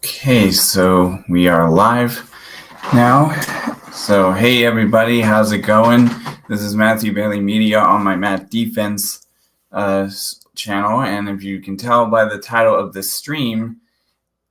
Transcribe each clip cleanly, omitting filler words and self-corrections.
Okay, so we are live now. So, hey everybody, how's it going? This is Matthew Bailey Media on my Matt Defense channel, and if you can tell by the title of this stream,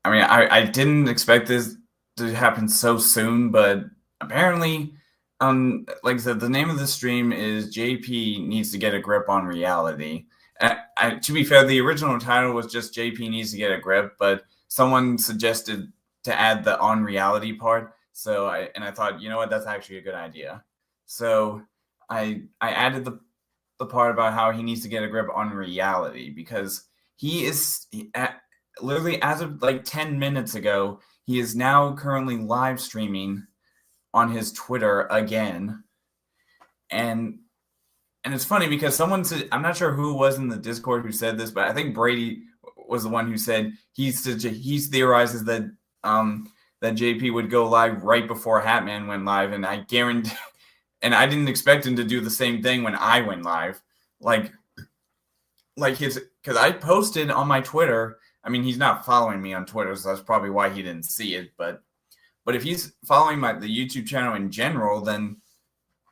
I didn't expect this to happen so soon, but apparently, like I said, the name of the stream is JP Needs to Get a Grip on Reality. To be fair, the original title was just JP Needs to Get a Grip, but someone suggested to add the on reality part. So I thought, you know what, that's actually a good idea. So I added the part about how he needs to get a grip on reality because literally as of like 10 minutes ago, he is now currently live streaming on his Twitter again. And it's funny because someone said, I'm not sure who was in the Discord who said this, but I think Brady was the one who said he theorizes that that JP would go live right before Hatman went live, and I guarantee, and I didn't expect him to do the same thing when I went live, like his, because I posted on my Twitter. I mean, he's not following me on Twitter, so that's probably why he didn't see it. But if he's following the YouTube channel in general, then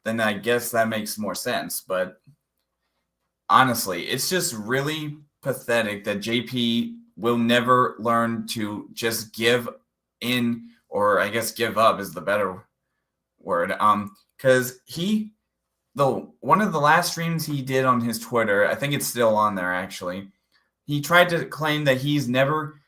I guess that makes more sense. But honestly, it's just really pathetic that JP will never learn to just give in, or I guess give up is the better word. Because one of the last streams he did on his Twitter, I think it's still on there actually, he tried to claim that he's never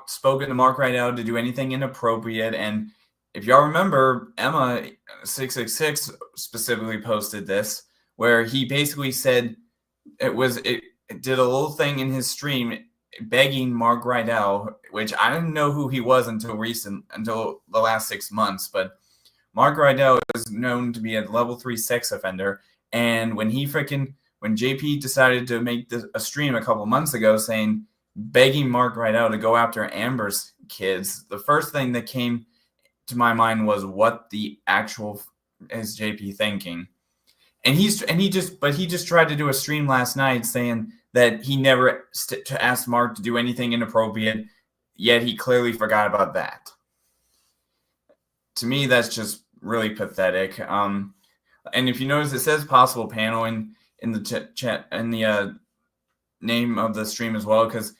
spoken to Mark Rydell to do anything inappropriate. And if y'all remember, Emma666 specifically posted this, where he basically said it did a little thing in his stream begging Mark Rydell, which I didn't know who he was until the last 6 months, but Mark Rydell is known to be a level 3 sex offender. And when JP decided to make a stream a couple months ago saying, begging Mark Rydell to go after Amber's kids, the first thing that came to my mind was, what the actual is JP thinking? And he just tried to do a stream last night saying that he never to ask Mark to do anything inappropriate, yet he clearly forgot about that. To me, that's just really pathetic. And if you notice, it says possible panel in the chat, in the name of the stream as well, because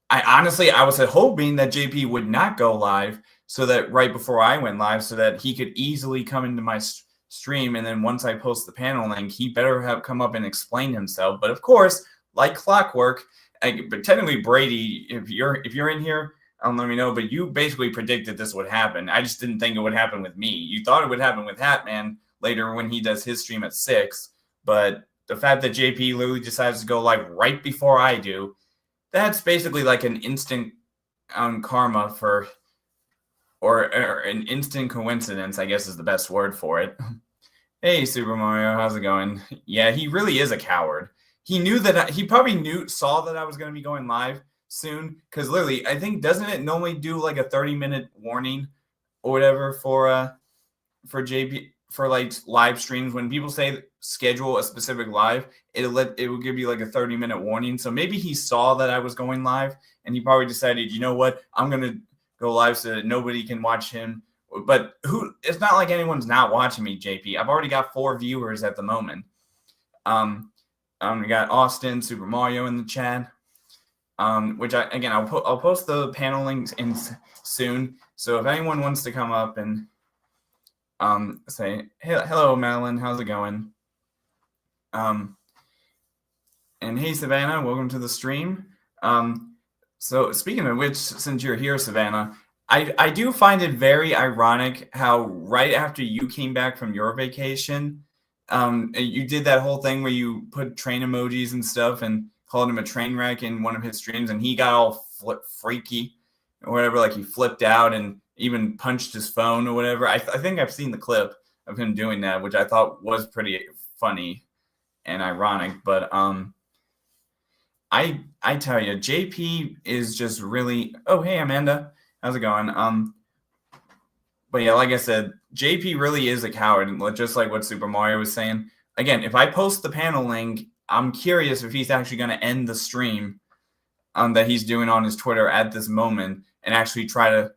I was hoping that JP would not go live, so that right before I went live, so that he could easily come into my stream, and then once I post the panel link, he better have come up and explain himself. But of course, like clockwork, but technically Brady, if you're in here, let me know. But you basically predicted this would happen. I just didn't think it would happen with me. You thought it would happen with Hatman later when he does his stream at 6, but the fact that JP literally decides to go live right before I do, that's basically like an instant karma for, or an instant coincidence, I guess is the best word for it. Hey, Super Mario, how's it going? Yeah, he really is a coward. He knew that he probably saw that I was going to be going live soon, because literally, I think, doesn't it normally do like a 30-minute warning or whatever for JP, for like live streams? When people say schedule a specific live, it will give you like a 30-minute warning. So maybe he saw that I was going live, and he probably decided, you know what, I'm going to go live so that nobody can watch him. But it's not like anyone's not watching me, JP. I've already got 4 viewers at the moment. We got Austin, Super Mario in the chat. Which I'll post the panel links in soon. So if anyone wants to come up and say, hey, hello, Madeline, how's it going? And hey, Savannah, welcome to the stream. So speaking of which, since you're here, Savannah, I do find it very ironic how right after you came back from your vacation, you did that whole thing where you put train emojis and stuff and called him a train wreck in one of his streams, and he got all freaky or whatever, like he flipped out and even punched his phone or whatever. I think I've seen the clip of him doing that, which I thought was pretty funny and ironic. But I tell you, JP is just really. Oh, hey, Amanda, how's it going? But yeah, like I said, JP really is a coward, just like what Super Mario was saying. Again, if I post the panel link, I'm curious if he's actually going to end the stream that he's doing on his Twitter at this moment and actually try to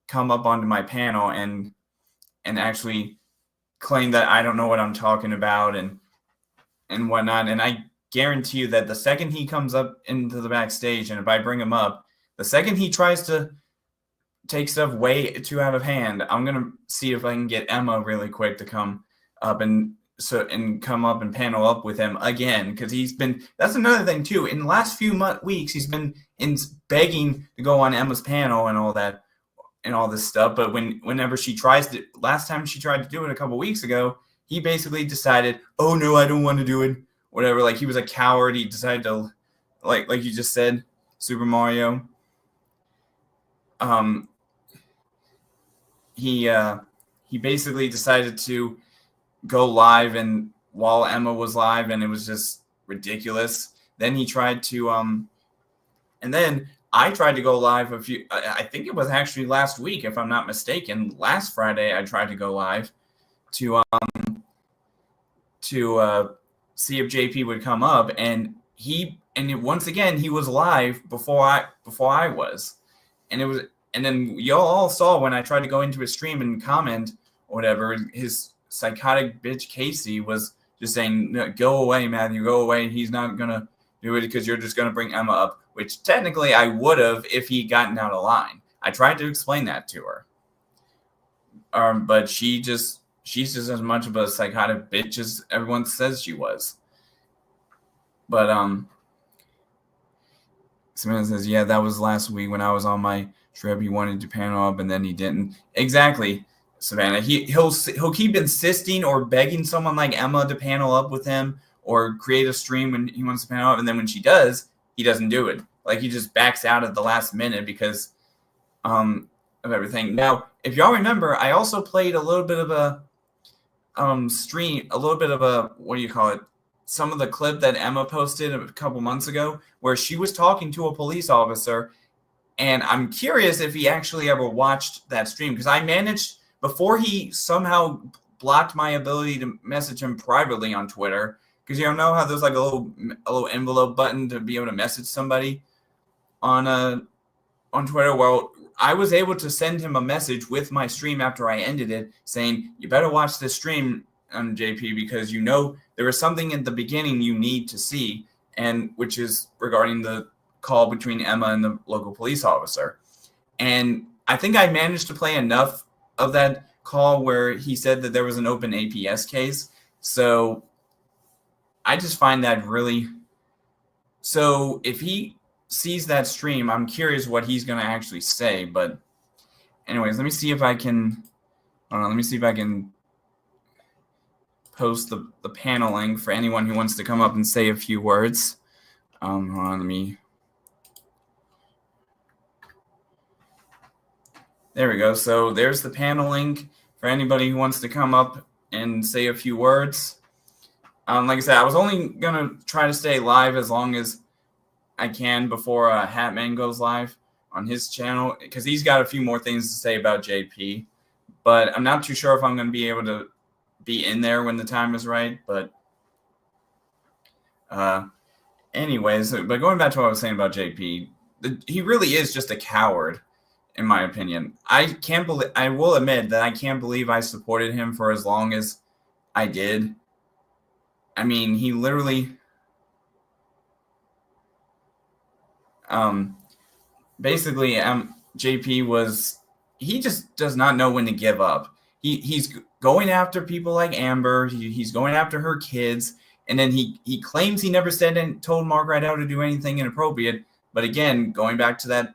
come up onto my panel and actually claim that I don't know what I'm talking about and whatnot. And I guarantee you that the second he comes up into the backstage, and if I bring him up, the second he tries to take stuff way too out of hand, I'm gonna see if I can get Emma really quick to come up and come up and panel up with him again, because he's been. That's another thing too. In the last few weeks, he's been begging to go on Emma's panel and all that and all this stuff. But whenever she tries to, last time she tried to do it a couple weeks ago, he basically decided, oh no, I don't want to do it. Whatever. Like he was a coward. He decided to, like you just said, Super Mario. He basically decided to go live and while Emma was live, and it was just ridiculous. Then he tried to and then I tried to go live I think it was actually last week, if I'm not mistaken. Last Friday I tried to go live to see if JP would come up, and once again he was live before I was. And then y'all all saw when I tried to go into his stream and comment or whatever, his psychotic bitch Casey was just saying, no, go away, Matthew, go away. He's not going to do it because you're just going to bring Emma up, which technically I would have if he'd gotten out of line. I tried to explain that to her. But she's just as much of a psychotic bitch as everyone says she was. But Savannah says, yeah, that was last week when I was on my trip. He wanted to panel up and then he didn't. Exactly, Savannah. He'll keep insisting or begging someone like Emma to panel up with him or create a stream when he wants to panel up, and then when she does, he doesn't do it. Like he just backs out at the last minute because of everything. Now, if y'all remember, I also played a little bit of a stream, a little bit of a, what do you call it? Some of the clip that Emma posted a couple months ago where she was talking to a police officer. And I'm curious if he actually ever watched that stream, because I managed, before he somehow blocked my ability to message him privately on Twitter, because you don't know how there's like a little envelope button to be able to message somebody on Twitter. Well, I was able to send him a message with my stream after I ended it saying, you better watch this stream on JP, because you know there is something at the beginning you need to see, and which is regarding the call between Emma and the local police officer. And I think I managed to play enough of that call where he said that there was an open APS case. So I just find that really, so if he sees that stream, I'm curious what he's going to actually say. But anyways, let me see if I can, hold on, let me see if I can post the panel link for anyone who wants to come up and say a few words. Hold on, let me, there we go. So there's the panel link for anybody who wants to come up and say a few words. Like I said, I was only going to try to stay live as long as I can before Hatman goes live on his channel, because he's got a few more things to say about JP. But I'm not too sure if I'm going to be able to be in there when the time is right. But anyways, but going back to what I was saying about JP, he really is just a coward, in my opinion. I will admit that I can't believe I supported him for as long as I did. I mean, he literally basically JP was, he just does not know when to give up. He's going after people like Amber. He's going after her kids, and then he claims he never said and told Mark Rydell to do anything inappropriate. But again, going back to that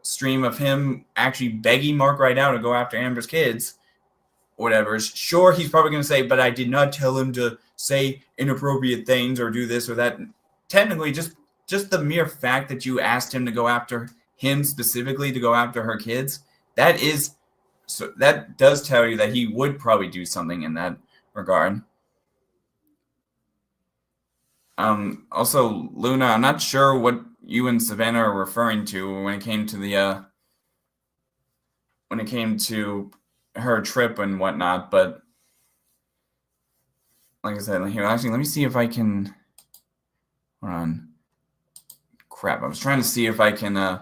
stream of him actually begging Mark Rydell to go after Amber's kids, whatever. Sure, he's probably going to say, but I did not tell him to say inappropriate things or do this or that. Technically, just the mere fact that you asked him to go after him specifically to go after her kids, that does tell you that he would probably do something in that regard. Also, Luna, I'm not sure what you and Savannah are referring to when it came to her trip and whatnot, but like I said, here, actually, let me see if I can, hold on, crap. I was trying to see if I can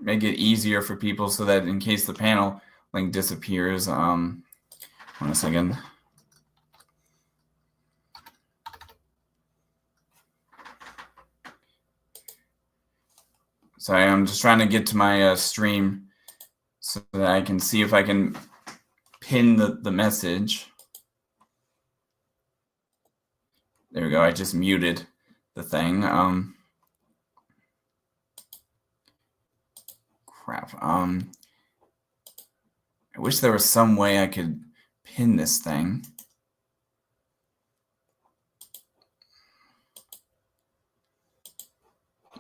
make it easier for people so that in case the panel link disappears, 1 second. Sorry, I'm just trying to get to my stream so that I can see if I can pin the message. There we go. I just muted the thing. Crap. I wish there was some way I could pin this thing.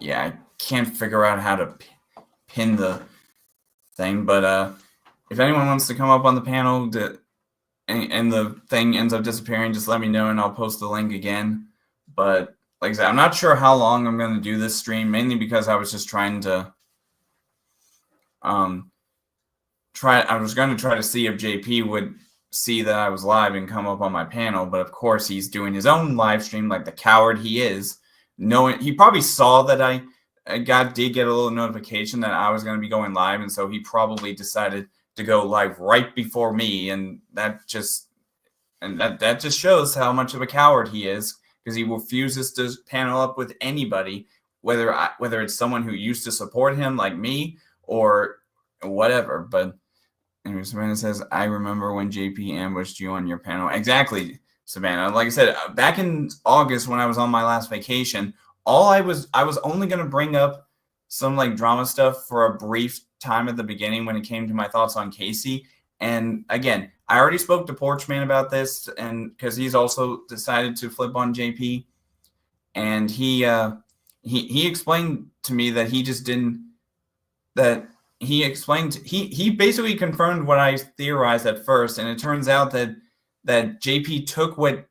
Yeah, I can't figure out how to pin the thing, but if anyone wants to come up on the panel and the thing ends up disappearing, just let me know and I'll post the link again. But like I said, I'm not sure how long I'm going to do this stream, mainly because I was just trying to I was going to try to see if JP would see that I was live and come up on my panel, but of course he's doing his own live stream like the coward he is. Knowing he probably saw that I did get a little notification that I was going to be going live, and so he probably decided to go live right before me, and that just shows how much of a coward he is, because he refuses to panel up with anybody, whether it's someone who used to support him like me or whatever. But anyway, Savannah says, I remember when JP ambushed you on your panel. Exactly, Savannah. Like I said, back in August when I was on my last vacation, I was only going to bring up some like drama stuff for a brief time at the beginning when it came to my thoughts on Casey. And again, I already spoke to Porchman about this, and because he's also decided to flip on JP, and he explained to me that he just didn't. That he explained. He basically confirmed what I theorized at first, and it turns out that JP took what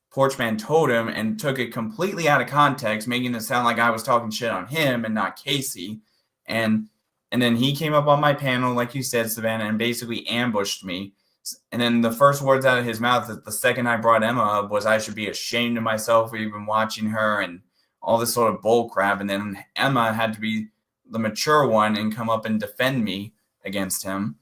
Porchman told him and took it completely out of context, making it sound like I was talking shit on him and not Casey. And then he came up on my panel, like you said, Savannah, and basically ambushed me. And then the first words out of his mouth, the second I brought Emma up, was I should be ashamed of myself for even watching her and all this sort of bull crap. And then Emma had to be the mature one and come up and defend me against him.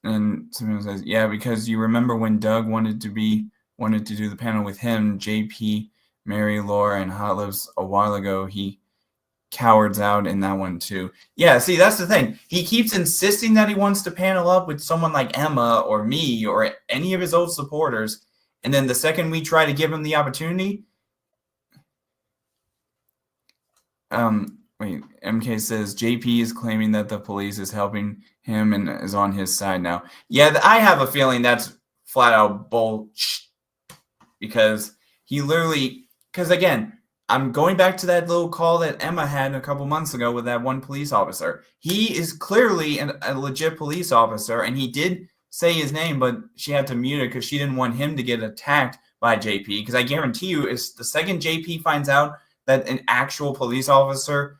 And someone says, yeah, because you remember when Doug wanted to do the panel with him, JP, Mary, Laura, and Hot Lips a while ago, he cowards out in that one too. Yeah, see, that's the thing. He keeps insisting that he wants to panel up with someone like Emma or me or any of his old supporters, and then the second we try to give him the opportunity, MK says JP is claiming that the police is helping him and is on his side now. Yeah, I have a feeling that's flat out bullshit, because he literally, because again, I'm going back to that little call that Emma had a couple months ago with that one police officer. He is clearly a legit police officer, and he did say his name, but she had to mute it because she didn't want him to get attacked by JP. Because I guarantee you, is the second JP finds out that an actual police officer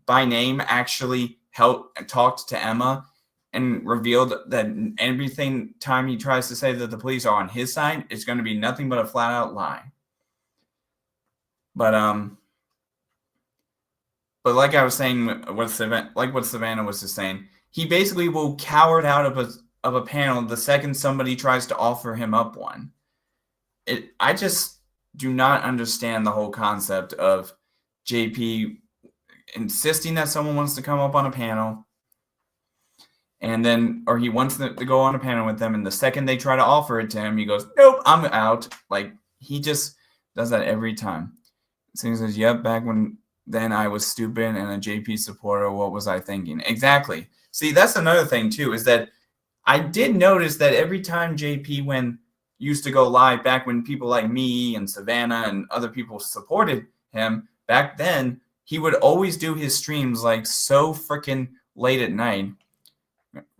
by name actually talked to Emma and revealed that everything time he tries to say that the police are on his side, it's going to be nothing but a flat out lie. But like I was saying, what Savannah was just saying, he basically will coward out of a panel the second somebody tries to offer him up one. I just do not understand the whole concept of JP insisting that someone wants to come up on a panel, or he wants to go on a panel with them, and the second they try to offer it to him, he goes, nope, I'm out. Like, he just does that every time. So he says, yep, back when then I was stupid and a JP supporter, what was I thinking? Exactly. See, that's another thing too, is that I did notice that every time JP used to go live, back when people like me and Savannah and other people supported him, back then, he would always do his streams like so freaking late at night.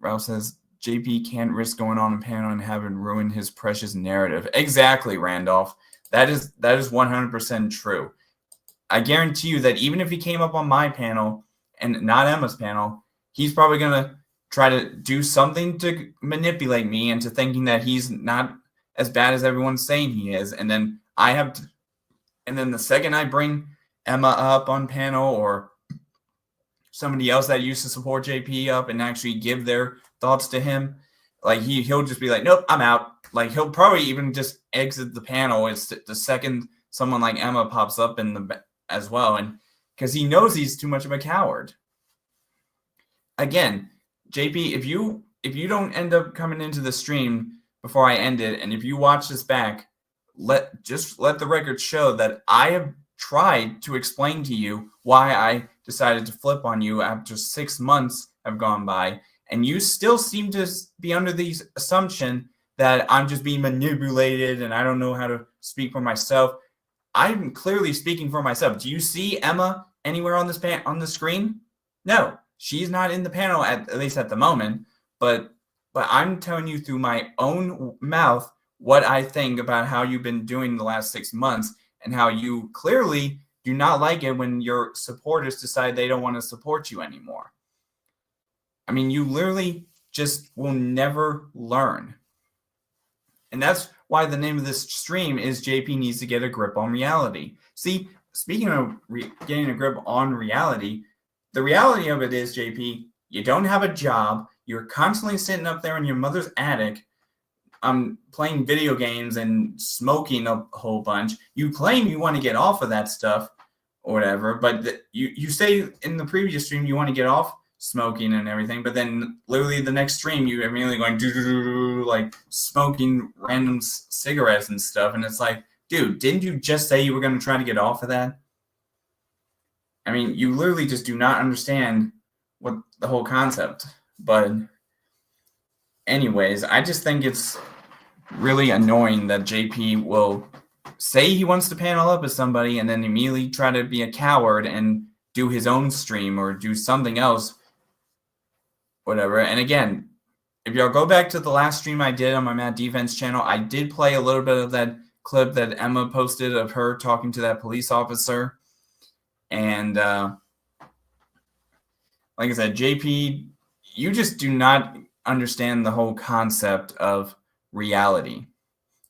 Ralph says, JP can't risk going on a panel and having ruined his precious narrative. Exactly, Randolph. That is 100% true. I guarantee you that even if he came up on my panel and not Emma's panel, he's probably going to try to do something to manipulate me into thinking that he's not as bad as everyone's saying he is. And then I have And then the second I bring Emma up on panel or somebody else that used to support JP up and actually give their thoughts to him, like he'll just be like, nope, I'm out. Like he'll probably even just exit the panel as the second someone like Emma pops up in the as well, and because he knows he's too much of a coward. Again, JP, if you don't end up coming into the stream before I end it, and if you watch this back, let the record show that I have tried to explain to you why I decided to flip on you after 6 months have gone by, and you still seem to be under the assumption that I'm just being manipulated and I don't know how to speak for myself. I'm clearly speaking for myself. Do you see Emma anywhere on this on the screen? No, she's not in the panel at least at the moment. But I'm telling you through my own mouth what I think about how you've been doing the last 6 months and how you clearly do not like it when your supporters decide they don't want to support you anymore. I mean, you literally just will never learn. And that's why the name of this stream is JP Needs to Get a Grip on Reality. See, speaking of getting a grip on reality, the reality of it is, JP, you don't have a job. You're constantly sitting up there in your mother's attic, playing video games and smoking a whole bunch. You claim you want to get off of that stuff or whatever, but you say in the previous stream you want to get off smoking and everything, but then literally the next stream you're immediately going like smoking random cigarettes and stuff, and it's like, dude, didn't you just say you were going to try to get off of that? I mean, you literally just do not understand what the whole concept. But anyways, I just think it's really annoying that JP will say he wants to panel up with somebody and then immediately try to be a coward and do his own stream or do something else, whatever. And again, if y'all go back to the last stream I did on my Mad Defense channel, I did play a little bit of that clip that Emma posted of her talking to that police officer. And like I said, JP, you just do not understand the whole concept of reality.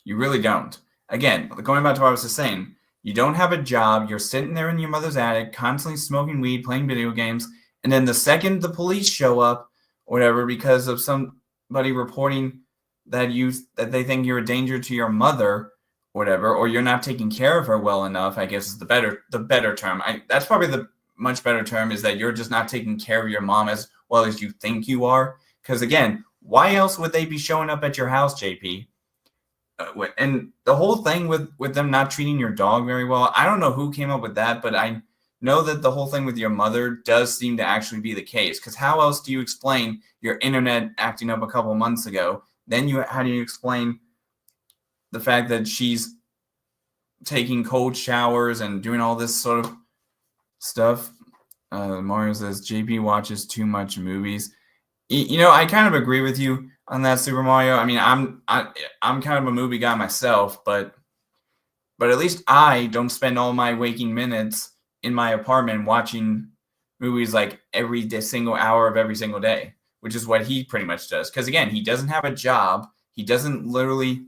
You really don't. Again, going back to what I was just saying, you don't have a job. You're sitting there in your mother's attic, constantly smoking weed, playing video games. And then the second the police show up, whatever, because of somebody reporting that they think you're a danger to your mother, whatever, or you're not taking care of her well enough, I guess is the better term. That's probably the much better term, is that you're just not taking care of your mom as well as you think you are. Because again, why else would they be showing up at your house, JP? And the whole thing with them not treating your dog very well, I don't know who came up with that, but I know that the whole thing with your mother does seem to actually be the case. Because how else do you explain your internet acting up a couple months ago? Then how do you explain the fact that she's taking cold showers and doing all this sort of stuff? Mario says JP watches too much movies. You know, I kind of agree with you on that, Super Mario. I mean, I'm kind of a movie guy myself, but at least I don't spend all my waking minutes in my apartment watching movies like every single hour of every single day, which is what he pretty much does. Because again, he doesn't have a job. He literally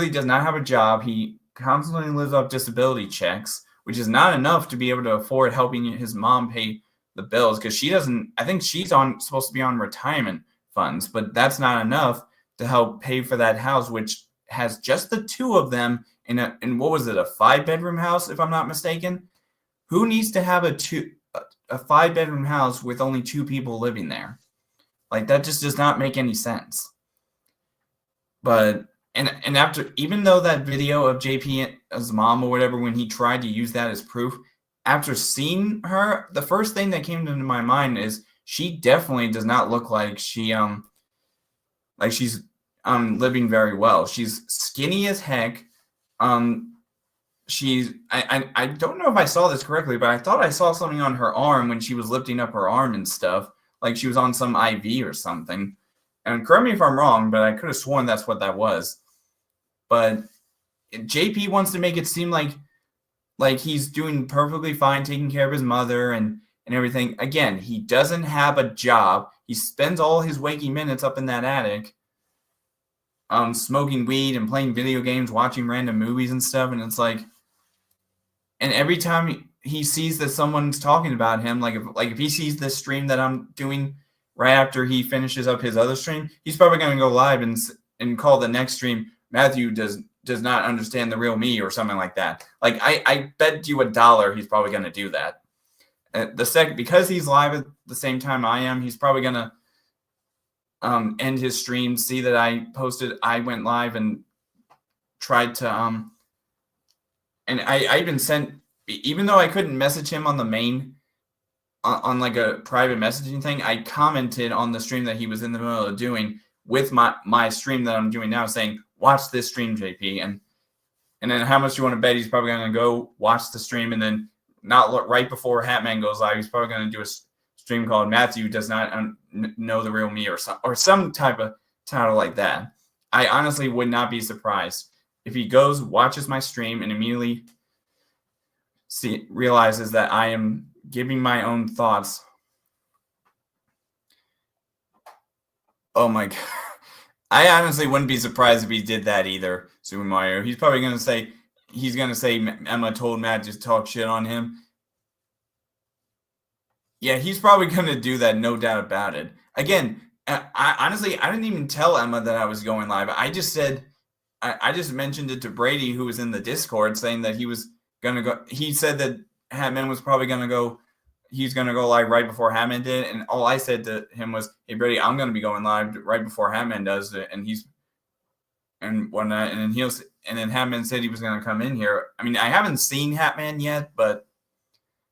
does not have a job. He constantly lives off disability checks, which is not enough to be able to afford helping his mom pay the bills, because she doesn't. I think she's supposed to be on retirement funds, but that's not enough to help pay for that house, which has just the two of them in what was it, a 5-bedroom house, if I'm not mistaken. Who needs to have a 5-bedroom house with only 2 people living there? Like, that just does not make any sense. But and after, even though that video of JP's mom or whatever, when he tried to use that as proof, after seeing her, the first thing that came into my mind is she definitely does not look like she's living very well. She's skinny as heck. I don't know if I saw this correctly, but I thought I saw something on her arm when she was lifting up her arm and stuff, like she was on some IV or something. And correct me if I'm wrong, but I could have sworn that's what that was. But JP wants to make it seem like he's doing perfectly fine, taking care of his mother and everything. Again, he doesn't have a job. He spends all his waking minutes up in that attic, smoking weed and playing video games, watching random movies and stuff. And it's like, And every time he sees that someone's talking about him, like if he sees this stream that I'm doing right after he finishes up his other stream, he's probably going to go live and call the next stream Matthew does not understand the real me or something like that. Like I bet you $1 he's probably going to do that. Because he's live at the same time I am, he's probably going to end his stream, see that I went live and tried to and I even sent, even though I couldn't message him on the main on like a private messaging thing, I commented on the stream that he was in the middle of doing with my stream that I'm doing now, saying, watch this stream, JP. And then how much you want to bet he's probably going to go watch the stream, and then not look right before Hatman goes live, he's probably going to do a stream called Matthew Does Not Know the Real Me, or some type of title like that. I honestly would not be surprised if he goes, watches my stream, and immediately realizes that I am giving my own thoughts. Oh my God. I honestly wouldn't be surprised if he did that either, Super Mario. He's probably going to say, Emma told Matt to talk shit on him. Yeah, he's probably going to do that, no doubt about it. Again, I didn't even tell Emma that I was going live. I just said, I just mentioned it to Brady, who was in the Discord, saying that he was going to go. He said that Hatman was probably going to go. He's going to go live right before Hatman did. And all I said to him was, hey, Brady, I'm going to be going live right before Hatman does it. And then Hatman said he was going to come in here. I mean, I haven't seen Hatman yet,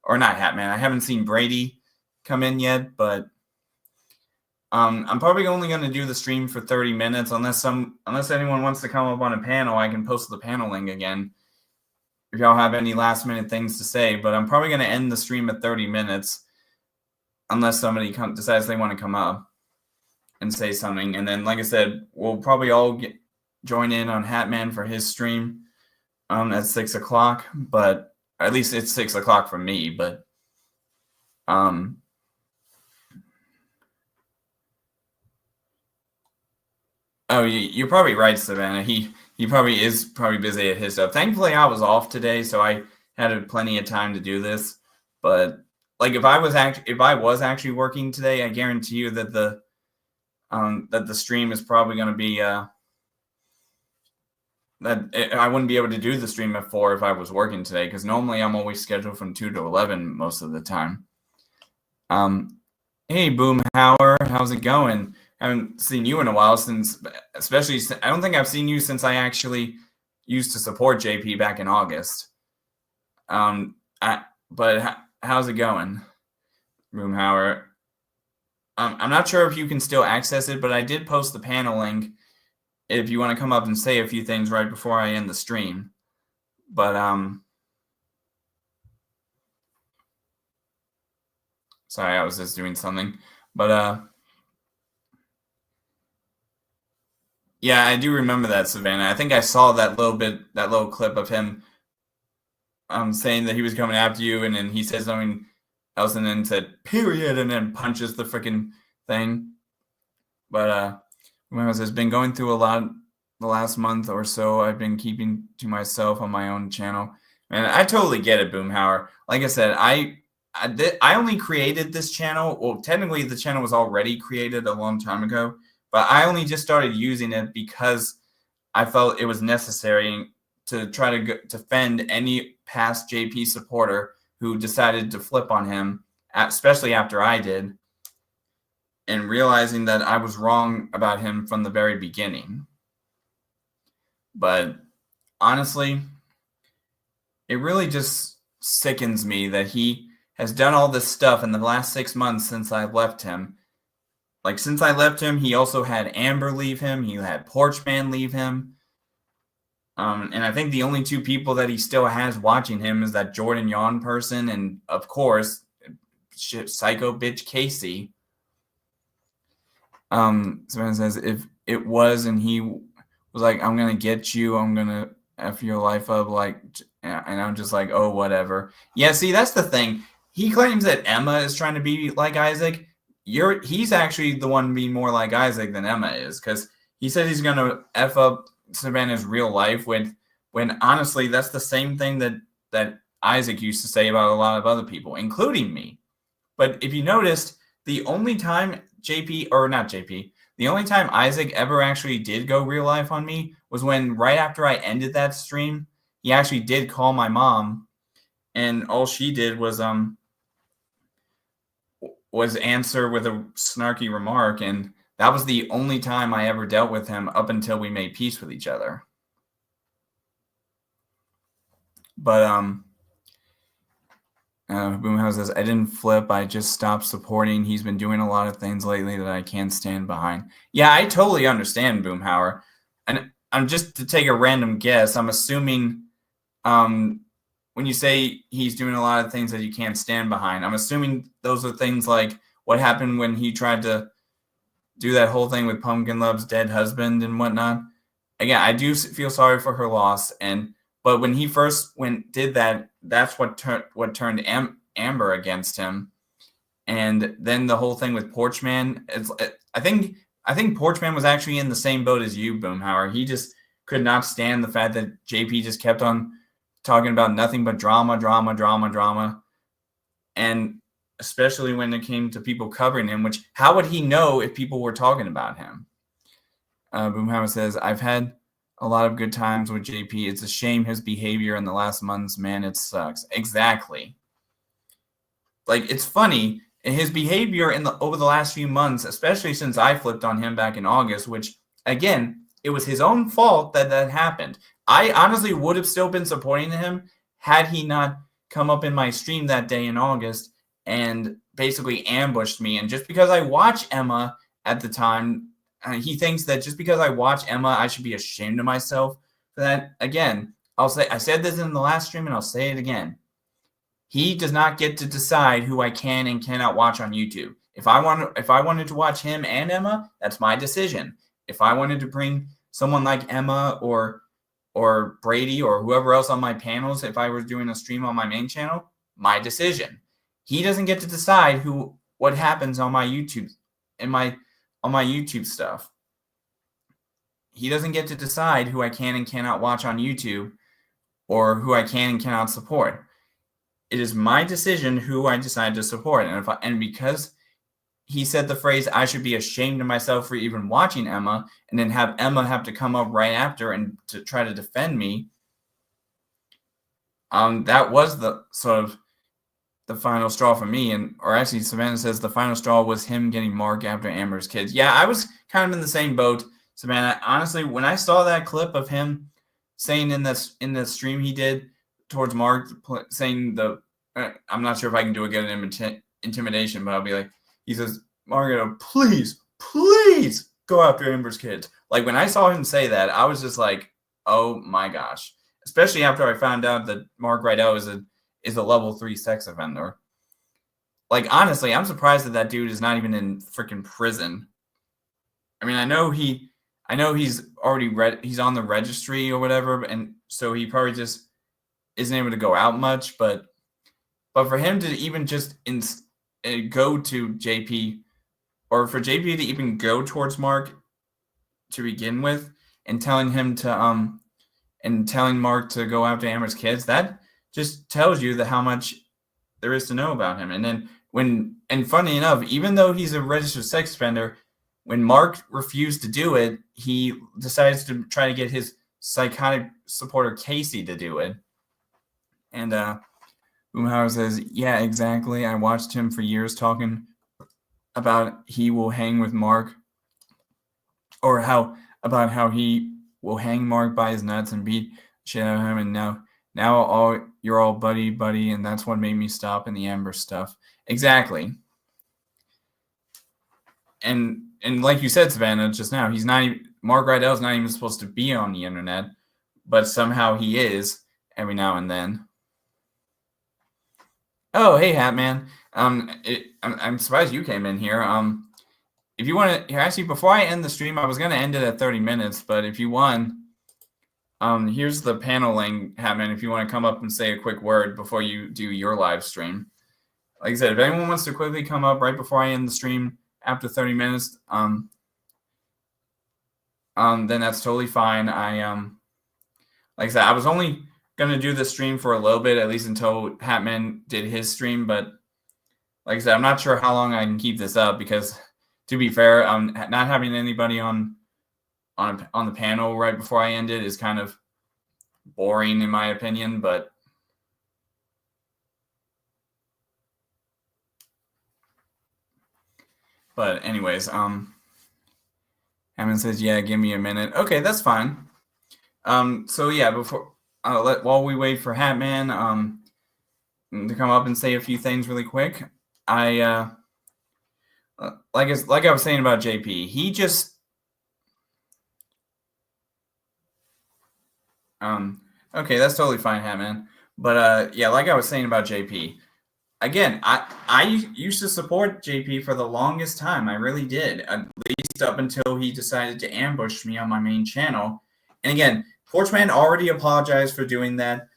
or not Hatman. I haven't seen Brady come in yet, but I'm probably only going to do the stream for 30 minutes unless anyone wants to come up on a panel. I can post the panel link again if y'all have any last minute things to say, but I'm probably going to end the stream at 30 minutes unless somebody decides they want to come up and say something. And then, like I said, we'll probably all join in on Hatman for his stream at 6 o'clock, but at least it's 6 o'clock for me, but oh, you're probably right, Savannah. He probably is busy at his stuff. Thankfully, I was off today, so I had plenty of time to do this. But like, if I was actually working today, I guarantee you that the stream is probably going to be I wouldn't be able to do the stream at 4 if I was working today, because normally I'm always scheduled from 2 to 11 most of the time. Hey, Boomhauer, how's it going? I haven't seen you in a while especially I don't think I've seen you since I actually used to support JP back in August. But how's it going, Boomhauer? I'm not sure if you can still access it, but I did post the panel link if you want to come up and say a few things right before I end the stream. But sorry, I was just doing something. But yeah, I do remember that, Savannah. I think I saw that little clip of him saying that he was coming after you, and then he said something else and then said period and then punches the freaking thing. But has been going through a lot the last month or so. I've been keeping to myself on my own channel, and I totally get it, Boomhauer. Like I said, I only created this channel. Well, technically the channel was already created a long time ago, but I only just started using it because I felt it was necessary to try to defend any past JP supporter who decided to flip on him, especially after I did, and realizing that I was wrong about him from the very beginning. But honestly, it really just sickens me that he has done all this stuff in the last 6 months since I left him. Like, since I left him, he also had Amber leave him. He had Porchman leave him. And I think the only 2 people that he still has watching him is that Jordan Yawn person and, of course, psycho bitch Casey. Someone says, if it was and he was like, I'm going to get you, I'm going to F your life up, like, and I'm just like, oh, whatever. Yeah, see, that's the thing. He claims that Emma is trying to be like Isaac. He's actually the one being more like Isaac than Emma is, because he said he's going to F up Savannah's real life when honestly, that's the same thing that Isaac used to say about a lot of other people, including me. But if you noticed, the only time the only time Isaac ever actually did go real life on me was when right after I ended that stream, he actually did call my mom, and all she did was answer with a snarky remark, and that was the only time I ever dealt with him up until we made peace with each other. But Boomhouse says, I didn't flip. I just stopped supporting. He's been doing a lot of things lately that I can't stand behind. Yeah, I totally understand, Boomhauer. And I'm just to take a random guess. I'm assuming when you say he's doing a lot of things that you can't stand behind, I'm assuming those are things like what happened when he tried to do that whole thing with Pumpkin Love's dead husband and whatnot. Again, I do feel sorry for her loss, but when he first did that, that's what turned Amber against him, and then the whole thing with Porchman. I think Porchman was actually in the same boat as you, Boomhauer. He just could not stand the fact that JP just kept on talking about nothing but drama, and especially when it came to people covering him. Which how would he know if people were talking about him? Boomhauer says, I've had a lot of good times with JP. It's a shame his behavior in the last months, man, it sucks. Exactly. Like, it's funny, his behavior over the last few months, especially since I flipped on him back in August, which, again, it was his own fault that happened. I honestly would have still been supporting him had he not come up in my stream that day in August and basically ambushed me. And just because I watch Emma at the time, he thinks that just because I watch Emma, I should be ashamed of myself for that. Again, I said this in the last stream, and I'll say it again. He does not get to decide who I can and cannot watch on YouTube. If I wanted to watch him and Emma, that's my decision. If I wanted to bring someone like Emma or Brady or whoever else on my panels, if I was doing a stream on my main channel, my decision. He doesn't get to decide what happens on my YouTube on my YouTube stuff. He doesn't get to decide who I can and cannot watch on YouTube or who I can and cannot support. It is my decision who I decide to support. And because he said the phrase, I should be ashamed of myself for even watching Emma, and then have Emma have to come up right after and to try to defend me, that was the sort of the final straw for me. Or actually, Savannah says the final straw was him getting Mark after Amber's kids. Yeah, I was kind of in the same boat, Savannah. Honestly, when I saw that clip of him saying in the stream he did towards Mark, saying I'm not sure if I can do a good intimidation, but I'll be like, he says, Margaret, please go after Amber's kids. Like, when I saw him say that, I was just like, oh my gosh. Especially after I found out that Mark Rydell is a level 3 sex offender. Like, honestly, I'm surprised that dude is not even in freaking prison. I mean, I know he's already he's on the registry or whatever, and so he probably just isn't able to go out much, but for him to even just go to JP, or for JP to even go towards Mark to begin with, and telling Mark to go after Amber's kids, that just tells you how much there is to know about him. And then and funny enough, even though he's a registered sex offender, when Mark refused to do it, he decides to try to get his psychotic supporter Casey to do it. And Boomhauer says, yeah, exactly. I watched him for years talking about he will hang with Mark, or how he will hang Mark by his nuts and beat shit out of him. And now you're all buddy, and that's what made me stop in the Amber stuff. Exactly. And like you said, Savannah, just now, Mark Rydell's not even supposed to be on the internet, but somehow he is every now and then. Oh, hey, Hatman. I'm surprised you came in here. If you want to, actually, before I end the stream, I was going to end it at 30 minutes, but if you want, here's the panel link, Hatman, if you want to come up and say a quick word before you do your live stream. Like I said, if anyone wants to quickly come up right before I end the stream after 30 minutes, then that's totally fine. Like I said, I was only gonna do the stream for a little bit, at least until Hatman did his stream. But like I said, I'm not sure how long I can keep this up because, to be fair, not having anybody on the panel right before I end it is kind of boring in my opinion. But anyways, Hammond says, yeah, give me a minute. Okay, that's fine. So yeah, before while we wait for Hatman to come up and say a few things really quick, I like I was saying about JP, he just okay, that's totally fine, Hatman. But yeah, like I was saying about JP, again, I used to support JP for the longest time. I really did, at least up until he decided to ambush me on my main channel. And again, Porchman already apologized for doing that.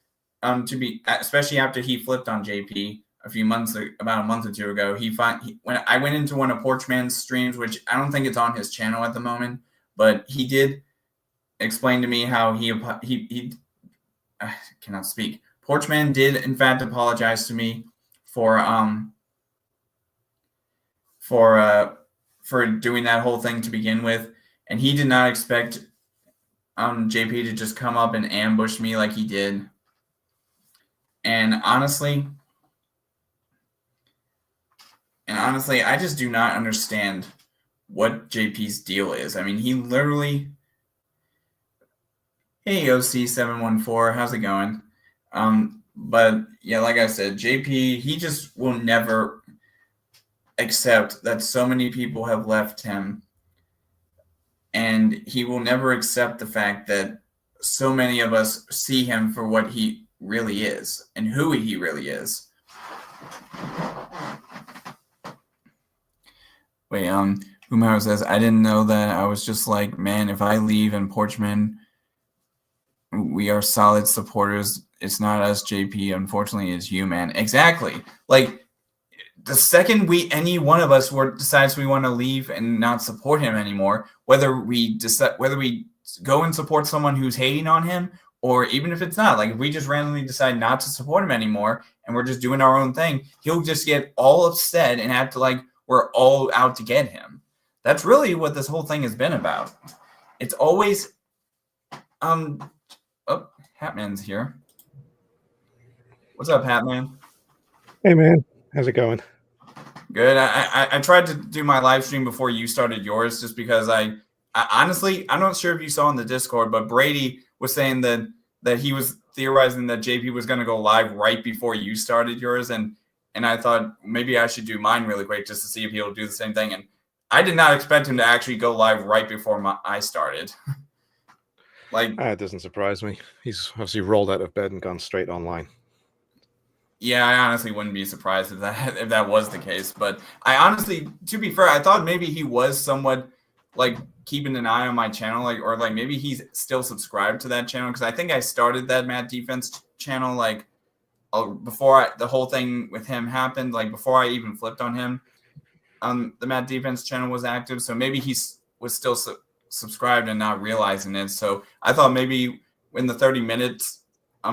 Especially after he flipped on JP about a month or two ago. When I went into one of Porchman's streams, which I don't think it's on his channel at the moment, but he did explain to me how he I cannot speak. Porchman did in fact apologize to me for doing that whole thing to begin with, and he did not expect JP to just come up and ambush me like he did. And honestly, I just do not understand what JP's deal is. I mean, he literally. Hey, OC714, how's it going? But yeah, like I said, JP, he just will never accept that so many people have left him. And he will never accept the fact that so many of us see him for what he really is and who he really is. Wait, Umar says, I didn't know that. I was just like, man, if I leave and Porchman, we are solid supporters. It's not us, JP. Unfortunately, it's you, man. Exactly. Like, the second any one of us decides we want to leave and not support him anymore, whether we go and support someone who's hating on him, or even if it's not, like if we just randomly decide not to support him anymore and we're just doing our own thing, he'll just get all upset and act like we're all out to get him. That's really what this whole thing has been about. It's always oh, Hatman's here. What's up, Hatman? Hey, man. How's it going? Good. I tried to do my live stream before you started yours just because I honestly, I'm not sure if you saw in the Discord, but Brady was saying that he was theorizing that JP was going to go live right before you started yours. And I thought maybe I should do mine really quick just to see if he'll do the same thing. And I did not expect him to actually go live right before I started. Like, it doesn't surprise me. He's obviously rolled out of bed and gone straight online. Yeah, I honestly wouldn't be surprised if that was the case. But I honestly, to be fair, I thought maybe he was somewhat like keeping an eye on my channel, or maybe he's still subscribed to that channel, because I think I started that Mad Defense channel like before the whole thing with him happened, like before I even flipped on him. The Mad Defense channel was active, so maybe he was still subscribed and not realizing it. So I thought maybe in the 30 minutes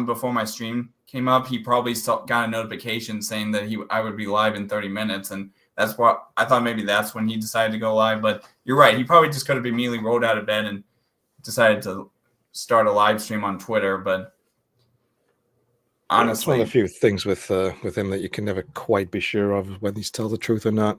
before my stream came up, he probably got a notification saying that I would be live in 30 minutes, and that's what I thought. Maybe that's when he decided to go live. But you're right, he probably just could have immediately rolled out of bed and decided to start a live stream on Twitter. But honestly, it's one of the few things with him that you can never quite be sure of whether he's telling the truth or not.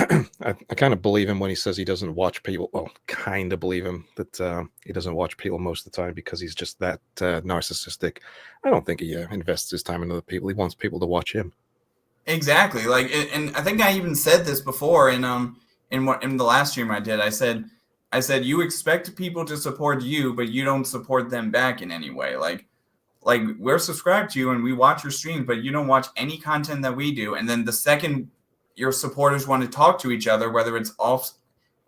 I kind of believe him when he says he doesn't watch people. Well, kind of believe him that he doesn't watch people most of the time because he's just that narcissistic. I don't think he invests his time in other people. He wants people to watch him. Exactly. Like, and I think I even said this before in the last stream I did. I said you expect people to support you, but you don't support them back in any way. Like we're subscribed to you and we watch your streams, but you don't watch any content that we do. And then the second your supporters want to talk to each other, whether it's off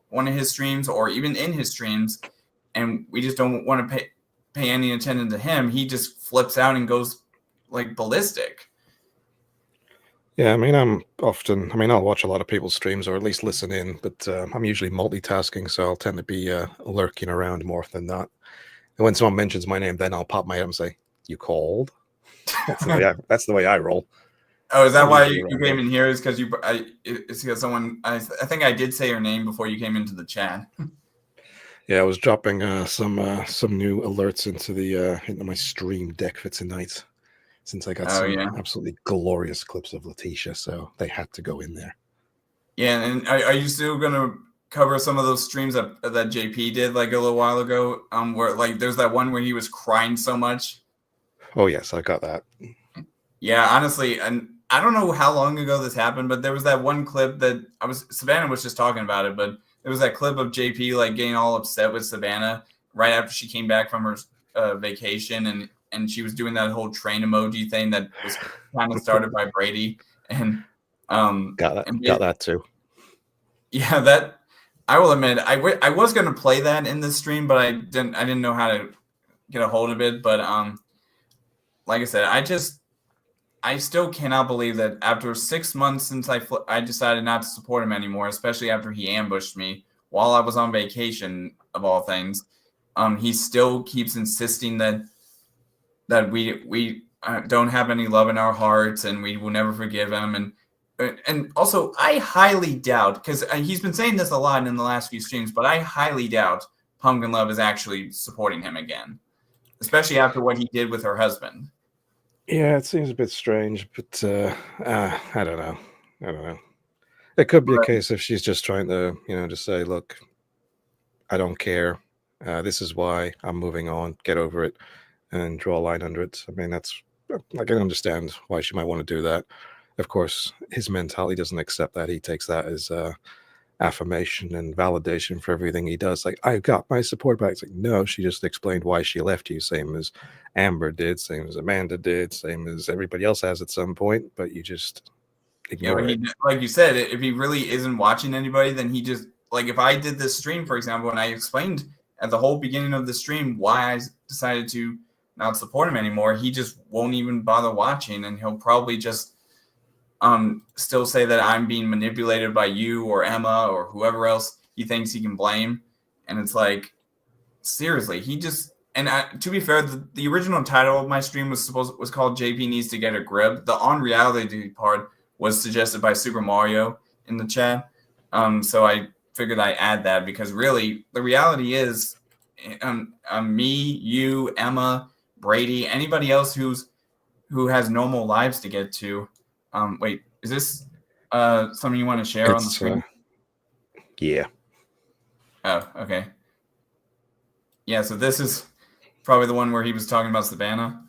one of his streams or even in his streams, and we just don't want to pay any attention to him, he just flips out and goes like ballistic. Yeah, I mean, I'll watch a lot of people's streams or at least listen in, but I'm usually multitasking, so I'll tend to be lurking around more than not. And when someone mentions my name, then I'll pop my head and say, You called? That's the way I roll. Oh, is that why you came in here? Is because it's because someone, I think I did say your name before you came into the chat. Yeah, I was dropping some new alerts into my stream deck for tonight, since I got some absolutely glorious clips of Letitia, so they had to go in there. Yeah, and are you still gonna cover some of those streams that JP did like a little while ago? Where like there's that one where he was crying so much. Oh yes, I got that. Yeah, honestly, and I don't know how long ago this happened, but there was that one clip that Savannah was just talking about it, but there was that clip of JP like getting all upset with Savannah right after she came back from her vacation, and she was doing that whole train emoji thing that was kind of started by Brady, and got that too. Yeah, that I will admit I was going to play that in this stream, but I didn't know how to get a hold of it. But like I said, I still cannot believe that after 6 months since I decided not to support him anymore, especially after he ambushed me while I was on vacation of all things. He still keeps insisting that we don't have any love in our hearts and we will never forgive him. And also, I highly doubt, because he's been saying this a lot in the last few streams, but I highly doubt Pumpkin Love is actually supporting him again, especially after what he did with her husband. Yeah, it seems a bit strange, but I don't know. It could be a case if she's just trying to, just say, look, I don't care. This is why I'm moving on. Get over it and draw a line under it. I mean, I can understand why she might want to do that. Of course, his mentality doesn't accept that. He takes that as affirmation and validation for everything he does. Like, I got my support back. It's like, no, she just explained why she left you, same as Amber did, same as Amanda did, same as everybody else has at some point, but you just ignore it. Like you said, if he really isn't watching anybody, then he just, like, if I did this stream, for example, and I explained at the whole beginning of the stream why I decided to not support him anymore, he just won't even bother watching, and he'll probably just still say that I'm being manipulated by you or Emma or whoever else he thinks he can blame. And it's like, seriously, he just, and to be fair, the original title of my stream was called JP Needs to Get a Grip. The on reality part was suggested by Super Mario in the chat. So I figured I'd add that, because really the reality is me, you, Emma, Brady, anybody else who has normal lives to get to. Wait, is this something you want to share on the screen? Yeah. Oh, okay. Yeah, so this is probably the one where he was talking about Savannah.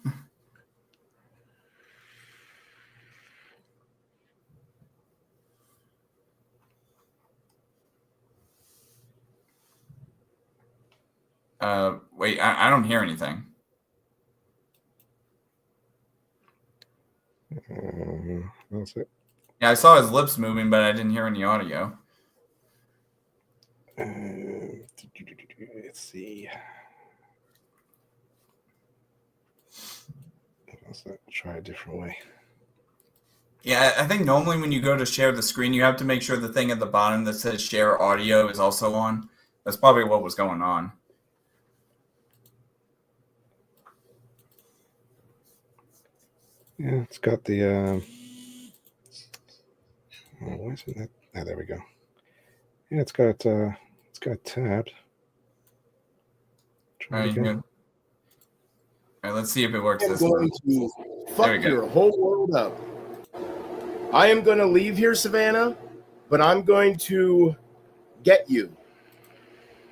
Wait, I don't hear anything. That's it. Yeah, I saw his lips moving, but I didn't hear any audio. Let's see. Let's try a different way. Yeah, I think normally when you go to share the screen, you have to make sure the thing at the bottom that says share audio is also on. That's probably what was going on. Yeah, it's got the why isn't that? Ah, there we go. Yeah, it's got tabbed. Try it again. All right, let's see if it works. I'm going to fuck your whole world up. I am going to leave here, Savannah, but I'm going to get you.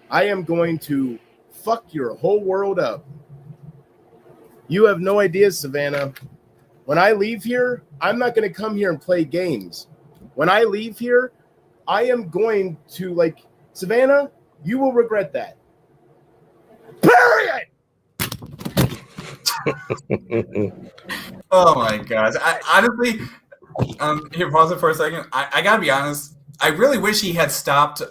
I am going to fuck your whole world up. You have no idea, Savannah. When I leave here, I'm not going to come here and play games. When I leave here, I am going to, like, Savannah, you will regret that. Period! Oh my gosh. I honestly, here, pause it for a second. I gotta be honest. I really wish he had stopped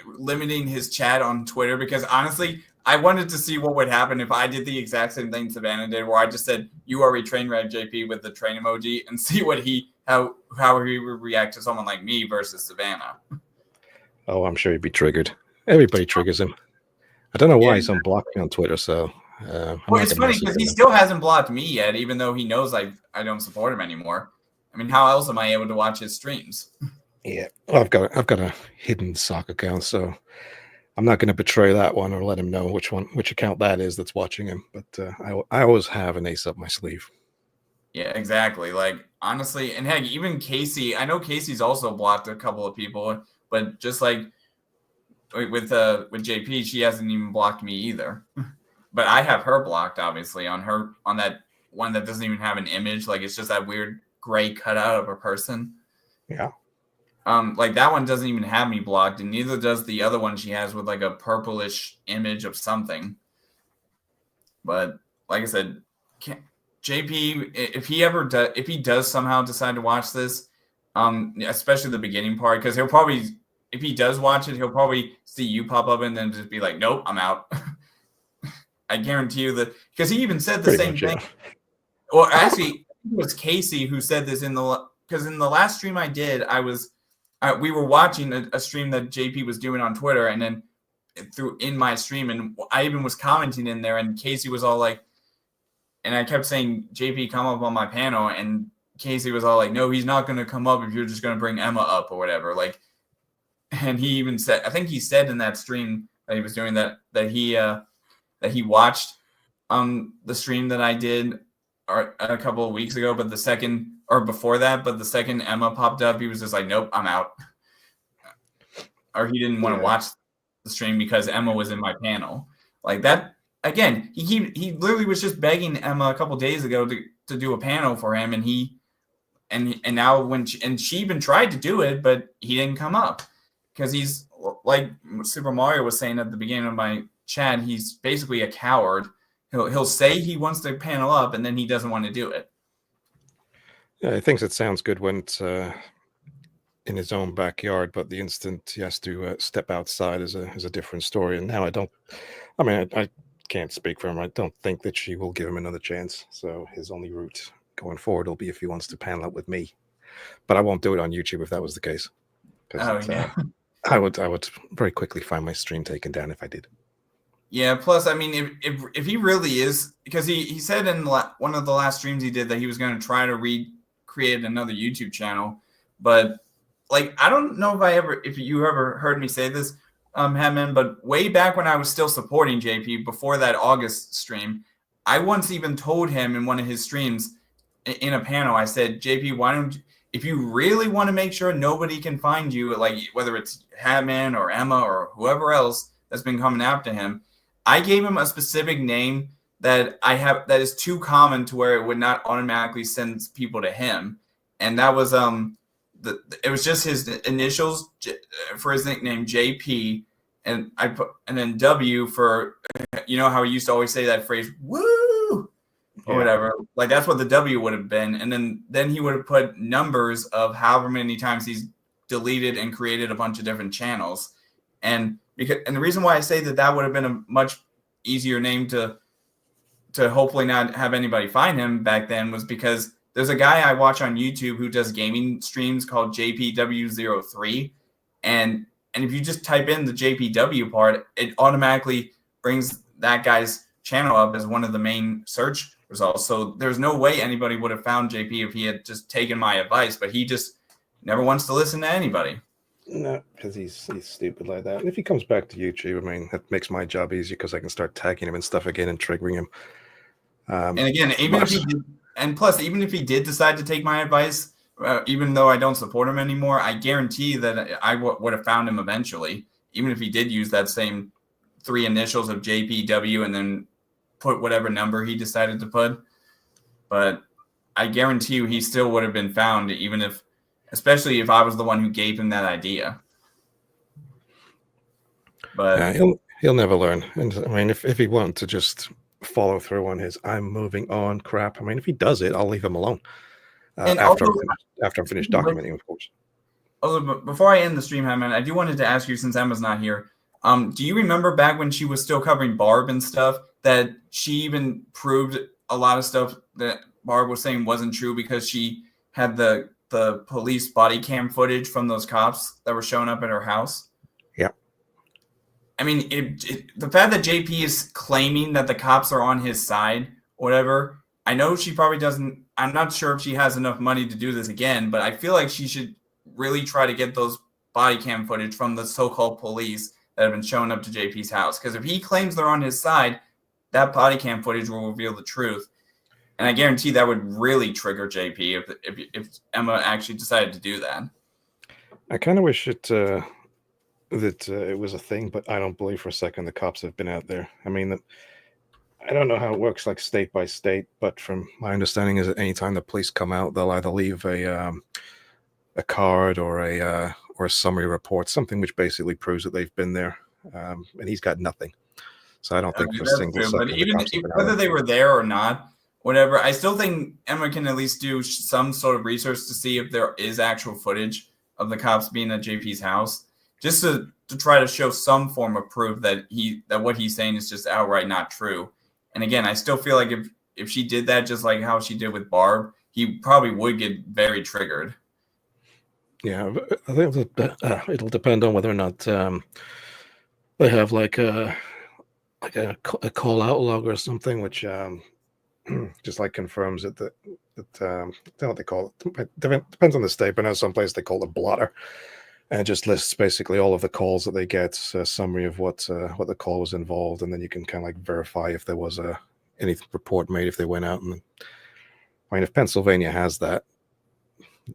limiting his chat on Twitter, because honestly, I wanted to see what would happen if I did the exact same thing Savannah did, where I just said, "You are a train wreck, JP," with the train emoji, and see what how he would react to someone like me versus Savannah. Oh, I'm sure he'd be triggered. Everybody triggers him. I don't know why he's unblocked me on Twitter, so Well, it's funny because he still hasn't blocked me yet, even though he knows I don't support him anymore. I mean, how else am I able to watch his streams? Yeah, well, I've got a hidden sock account, so I'm not going to betray that one or let him know which account that is that's watching him. But I always have an ace up my sleeve. Yeah, exactly. Like, honestly, and heck, even Casey, I know Casey's also blocked a couple of people, but just like with JP, she hasn't even blocked me either. But I have her blocked, obviously, on that one that doesn't even have an image. Like, it's just that weird gray cutout of a person. Yeah. Like that one doesn't even have me blocked, and neither does the other one she has with like a purplish image of something. But like I said, JP, if he does somehow decide to watch this, especially the beginning part, because he'll probably, if he does watch it, he'll probably see you pop up and then just be like, "Nope, I'm out." I guarantee you that, because he even said the same thing. Well, actually, it was Casey who said this because in the last stream I did, we were watching a stream that JP was doing on Twitter, and then in my stream, and I even was commenting in there, and Casey was all like, and I kept saying, "JP, come up on my panel," and Casey was all like, "No, he's not going to come up if you're just going to bring Emma up or whatever." Like, and he even said, I think he said in that stream that he was doing that he watched the stream that I did a couple of weeks ago, but the second Emma popped up, he was just like, "Nope, I'm out." Or he didn't want to watch the stream because Emma was in my panel. Like that, again, he literally was just begging Emma a couple days ago to do a panel for him, and now she even tried to do it, but he didn't come up because he's, like Super Mario was saying at the beginning of my chat, he's basically a coward. He'll say he wants to panel up, and then he doesn't want to do it. Yeah, he thinks it sounds good when it's in his own backyard, but the instant he has to step outside is a different story. And now I can't speak for him. I don't think that she will give him another chance. So his only route going forward will be if he wants to panel up with me. But I won't do it on YouTube if that was the case. I would very quickly find my stream taken down if I did. Yeah, plus, I mean, if he really is, because he said in one of the last streams he did that he was going to try to recreate another YouTube channel, but like, I don't know if you ever heard me say this, Hedman, but way back when I was still supporting JP before that August stream, I once even told him in one of his streams in a panel, I said, "JP, if you really want to make sure nobody can find you, like whether it's Hedman or Emma or whoever else that's been coming after him," I gave him a specific name that that is too common to where it would not automatically send people to him, and that was it was just his initials for his nickname, JP, and then W for, you know how he used to always say that phrase, "woo," or whatever. Like, that's what the W would have been, and then he would have put numbers of however many times he's deleted and created a bunch of different channels, and the reason why I say that would have been a much easier name to hopefully not have anybody find him back then was because there's a guy I watch on YouTube who does gaming streams called JPW03, and if you just type in the JPW part, it automatically brings that guy's channel up as one of the main search results. So there's no way anybody would have found JP if he had just taken my advice, but he just never wants to listen to anybody. No, because he's stupid like that. And if he comes back to YouTube, I mean, that makes my job easier because I can start tagging him and stuff again and triggering him. And again, even if he did decide to take my advice, even though I don't support him anymore, I guarantee that I would have found him eventually, even if he did use that same 3 initials of JPW and then put whatever number he decided to put. But I guarantee you he still would have been found, especially if I was the one who gave him that idea. But he'll never learn. And I mean, if he wanted to just follow through on his "I'm moving on" crap, I mean, if he does it, I'll leave him alone. After I'm finished documenting, of course. Also, before I end the stream, Hedman, I do wanted to ask you, since Emma's not here, do you remember back when she was still covering Barb and stuff, that she even proved a lot of stuff that Barb was saying wasn't true because she had the police body cam footage from those cops that were showing up at her house? Yeah. I mean, the fact that JP is claiming that the cops are on his side, whatever. I know she probably doesn't. I'm not sure if she has enough money to do this again, but I feel like she should really try to get those body cam footage from the so-called police that have been showing up to JP's house. Because if he claims they're on his side, that body cam footage will reveal the truth. And I guarantee that would really trigger JP if Emma actually decided to do that. I kind of wish that it was a thing, but I don't believe for a second the cops have been out there. I mean, I don't know how it works like state by state, but from my understanding is that anytime the police come out, they'll either leave a card or a summary report, something which basically proves that they've been there. And he's got nothing. So I don't think for a single second. But even whether they were there or not, whatever, I still think Emma can at least do some sort of research to see if there is actual footage of the cops being at JP's house, just to try to show some form of proof that what he's saying is just outright not true. And again, I still feel like if she did that, just like how she did with Barb, he probably would get very triggered. Yeah, I think it'll depend on whether or not they have like a call out log or something, which just like confirms it that I don't know what they call it. Depends on the state, but I know some place they call it a blotter, and it just lists basically all of the calls that they get, a summary of what the call was involved, and then you can kind of like verify if there was any report made if they went out. And I mean, if Pennsylvania has that,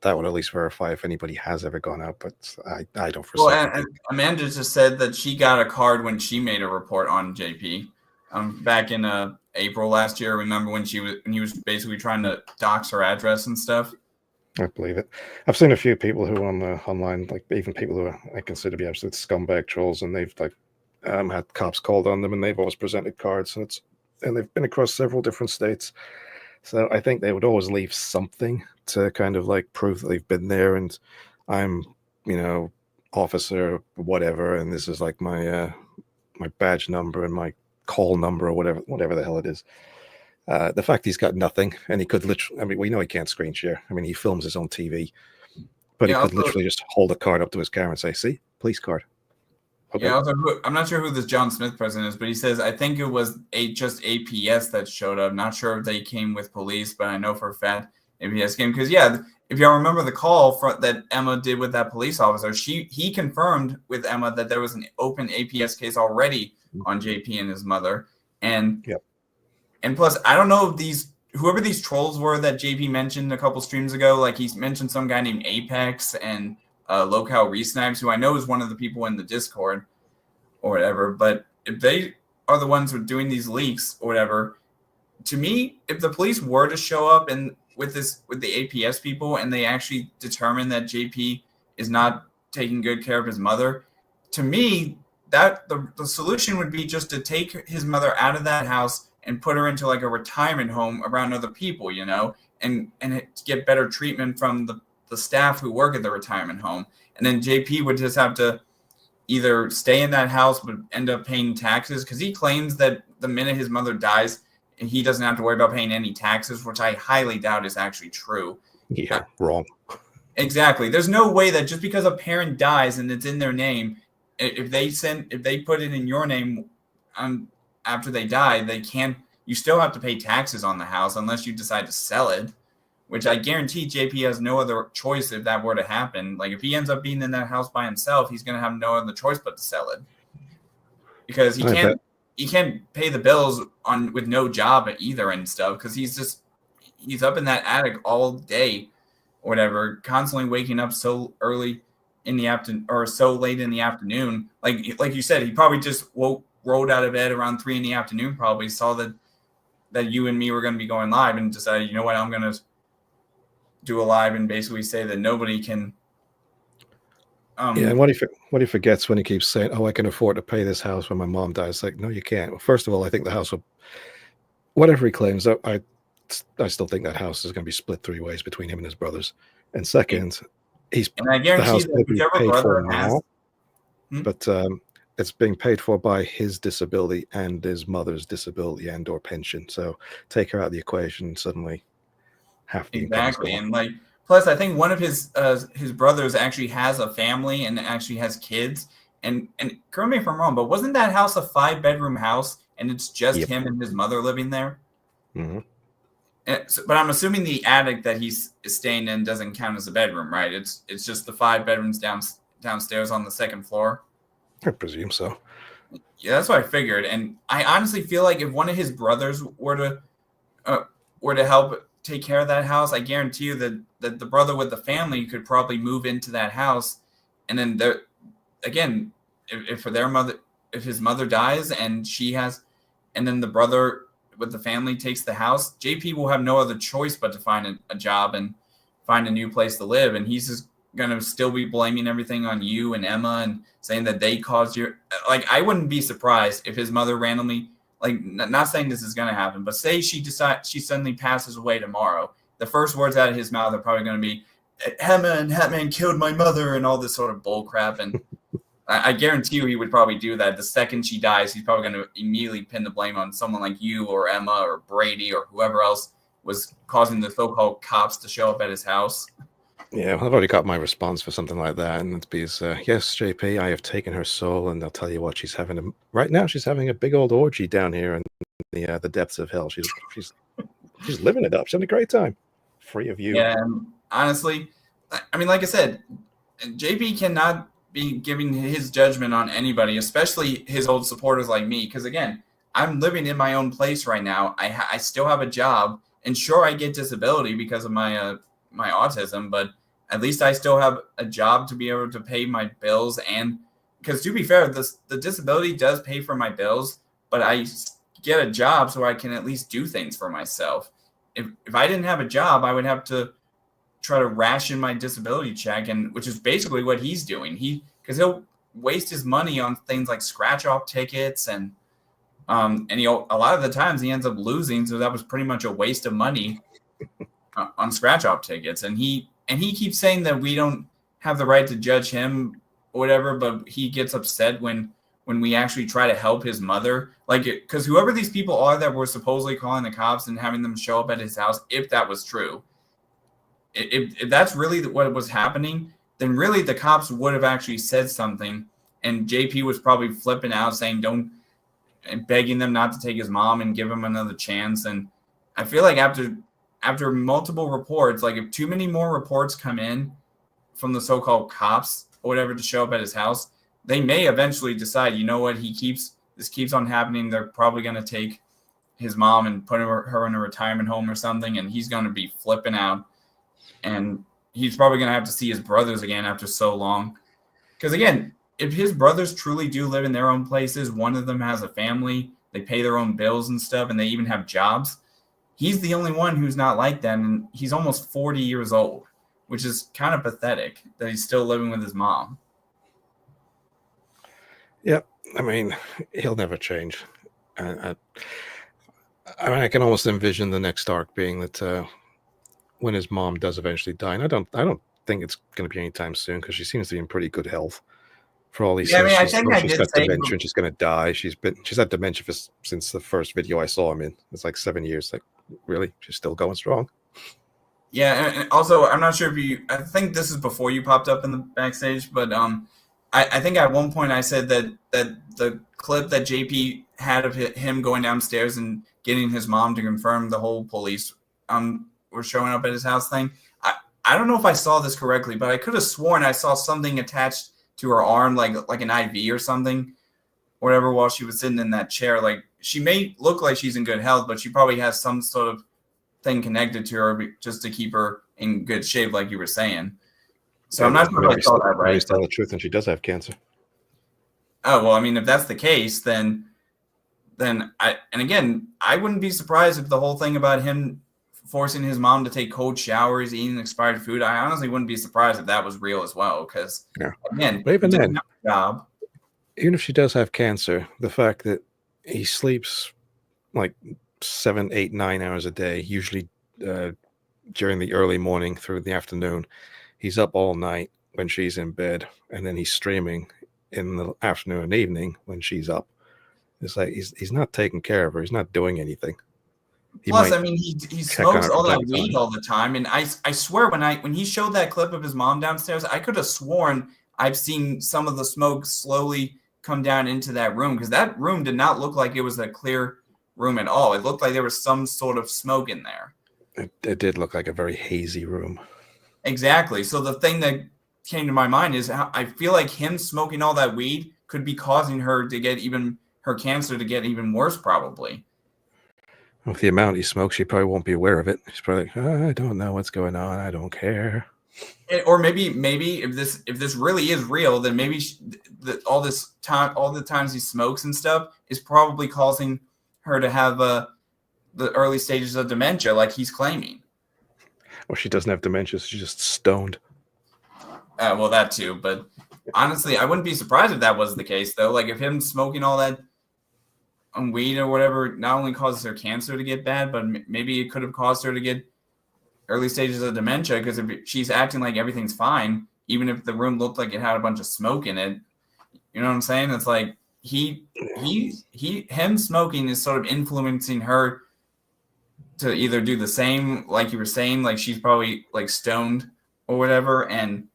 that would at least verify if anybody has ever gone out, but I don't foresee. Well, and Amanda just said that she got a card when she made a report on JP back in April last year. Remember when he was basically trying to dox her address and stuff? I believe it. I've seen a few people who on online, like even people who I consider to be absolute scumbag trolls, and they've like had cops called on them, and they've always presented cards, and they've been across several different states. So I think they would always leave something to kind of like prove that they've been there, and I'm, officer, whatever, and this is like my my badge number and my call number or whatever the hell it is. The fact he's got nothing, and he could literally, I mean, we know he can't screen share. I mean, he films his own TV, but he could literally just hold a card up to his camera and say, "See, police card." Okay. Yeah, I'm not sure who this John Smith person is, but he says, I think it was just APS that showed up. Not sure if they came with police, but I know for a fact APS came. Because, yeah, if y'all remember the call that Emma did with that police officer, he confirmed with Emma that there was an open APS case already on JP and his mother. And plus, I don't know if whoever these trolls were that JP mentioned a couple streams ago, like he's mentioned some guy named Apex and Local Resnipes, who I know is one of the people in the Discord or whatever. But if they are the ones who are doing these leaks or whatever, to me, if the police were to show up and with the APS people and they actually determine that JP is not taking good care of his mother, to me, that the solution would be just to take his mother out of that house and put her into like a retirement home around other people, and get better treatment from the staff who work at the retirement home. And then JP would just have to either stay in that house but end up paying taxes, because he claims that the minute his mother dies, he doesn't have to worry about paying any taxes, which I highly doubt is actually true. Yeah, wrong. Exactly. There's no way that just because a parent dies and it's in their name, if they put it in your name after they die, you still have to pay taxes on the house unless you decide to sell it, which I guarantee JP has no other choice if that were to happen. Like if he ends up being in that house by himself, he's going to have no other choice but to sell it, because he can't pay the bills with no job either and stuff, because he's up in that attic all day or whatever, constantly waking up so early in the afternoon or so late in the afternoon. Like you said, he probably just rolled out of bed around 3 p.m, probably saw that you and me were going to be going live and decided, you know what, I'm going to do a live and basically say that nobody can. And what he forgets when he keeps saying, "Oh, I can afford to pay this house when my mom dies." Like, no, you can't. Well, first of all, I think the house will, whatever he claims, I still think that house is going to be split 3 ways between him and his brothers. And second, and I guarantee that whichever brother has, but it's being paid for by his disability and his mother's disability and or pension. So take her out of the equation, suddenly half the exactly. And like, plus I think one of his brothers actually has a family and actually has kids, And correct me if I'm wrong, but wasn't that house a 5-bedroom house, and it's just him and his mother living there? Mm-hmm. But I'm assuming the attic that he's staying in doesn't count as a bedroom, right? It's just the 5 bedrooms downstairs on the second floor. I presume so. Yeah, that's what I figured. And I honestly feel like if one of his brothers were to help take care of that house, I guarantee you that the brother with the family could probably move into that house, and then again, if his mother dies and and then the brother with the family takes the house, JP will have no other choice but to find a job and find a new place to live. And he's just going to still be blaming everything on you and Emma and saying that they caused your, like, I wouldn't be surprised if his mother randomly, like, not saying this is going to happen, but say she suddenly passes away tomorrow. The first words out of his mouth are probably going to be, Emma and Hatman killed my mother and all this sort of bull crap. And I guarantee you he would probably do that. The second she dies, he's probably going to immediately pin the blame on someone like you or Emma or Brady or whoever else was causing the so-called cops to show up at his house. Yeah, well, I've already got my response for something like that, and it's because, yes, JP, I have taken her soul, and I'll tell you what, right now she's having a big old orgy down here in the depths of hell. She's living it up. She's having a great time, free of you. Yeah, honestly, I mean, like I said, JP cannot be giving his judgment on anybody, especially his old supporters like me, because again, I'm living in my own place right now. I still have a job, and sure, I get disability because of my my autism, but at least I still have a job to be able to pay my bills. And because to be fair, the disability does pay for my bills, but I get a job so I can at least do things for myself. If I didn't have a job, I would have to try to ration my disability check, and which is basically what he's doing. Because he'll waste his money on things like scratch-off tickets, and a lot of the times he ends up losing. So that was pretty much a waste of money on scratch-off tickets. And he keeps saying that we don't have the right to judge him or whatever, but he gets upset when we actually try to help his mother. Like, because whoever these people are that were supposedly calling the cops and having them show up at his house, if that was true, if that's really what was happening, then really the cops would have actually said something, and JP was probably flipping out saying and begging them not to take his mom and give him another chance. And I feel like after multiple reports, like if too many more reports come in from the so-called cops or whatever to show up at his house, they may eventually decide, you know what, this keeps on happening. They're probably going to take his mom and put her in a retirement home or something, and he's going to be flipping out. And he's probably going to have to see his brothers again after so long. Because again, if his brothers truly do live in their own places, one of them has a family, they pay their own bills and stuff, and they even have jobs, he's the only one who's not like that. And he's almost 40 years old, which is kind of pathetic that he's still living with his mom. Yep. I mean, he'll never change. I mean, I can almost envision the next arc being that when his mom does eventually die, and I don't think it's going to be anytime soon, because she seems to be in pretty good health. For all these Yeah, things, I mean, she's got dementia and she's going to die. She's had dementia since the first video I saw him in. It's like 7 years. Like, really, she's still going strong. Yeah, and also, I'm not sure if I think this is before you popped up in the backstage, but I think at one point I said that the clip that JP had of him going downstairs and getting his mom to confirm the whole police were showing up at his house thing. I don't know if I saw this correctly, but I could have sworn I saw something attached to her arm, like an IV or something, whatever, while she was sitting in that chair. Like, she may look like she's in good health, but she probably has some sort of thing connected to her just to keep her in good shape, like you were saying. So I'm not sure if I saw that right. Tell the truth, and she does have cancer. Oh, well, I mean, if that's the case, then I wouldn't be surprised if the whole thing about him forcing his mom to take cold showers, eating expired food, I honestly wouldn't be surprised if that was real as well. Because again, but even then, job. Even if she does have cancer, the fact that he sleeps like 7, 8, 9 hours a day, usually during the early morning through the afternoon, he's up all night when she's in bed, and then he's streaming in the afternoon and evening when she's up. It's like he's not taking care of her. He's not doing anything. Plus, I mean, he smokes all that weed all the time, and I swear when he showed that clip of his mom downstairs, I could have sworn I've seen some of the smoke slowly come down into that room, because that room did not look like it was a clear room at all. It looked like there was some sort of smoke in there. It did look like a very hazy room. Exactly. So the thing that came to my mind is how I feel like him smoking all that weed could be causing her cancer to get even worse, probably. With the amount he smokes, she probably won't be aware of it. She's probably like, I don't know what's going on. I don't care. Or maybe if this really is real, then maybe all the times he smokes and stuff is probably causing her to have the early stages of dementia, like he's claiming. Or she doesn't have dementia; she's just stoned. Well, that too. But honestly, I wouldn't be surprised if that was the case, though. Like if him smoking all that weed or whatever not only causes her cancer to get bad, but maybe it could have caused her to get early stages of dementia, because if she's acting like everything's fine, even if the room looked like it had a bunch of smoke in it, you know what I'm saying? It's like him smoking is sort of influencing her to either do the same, like you were saying, like she's probably like stoned or whatever, and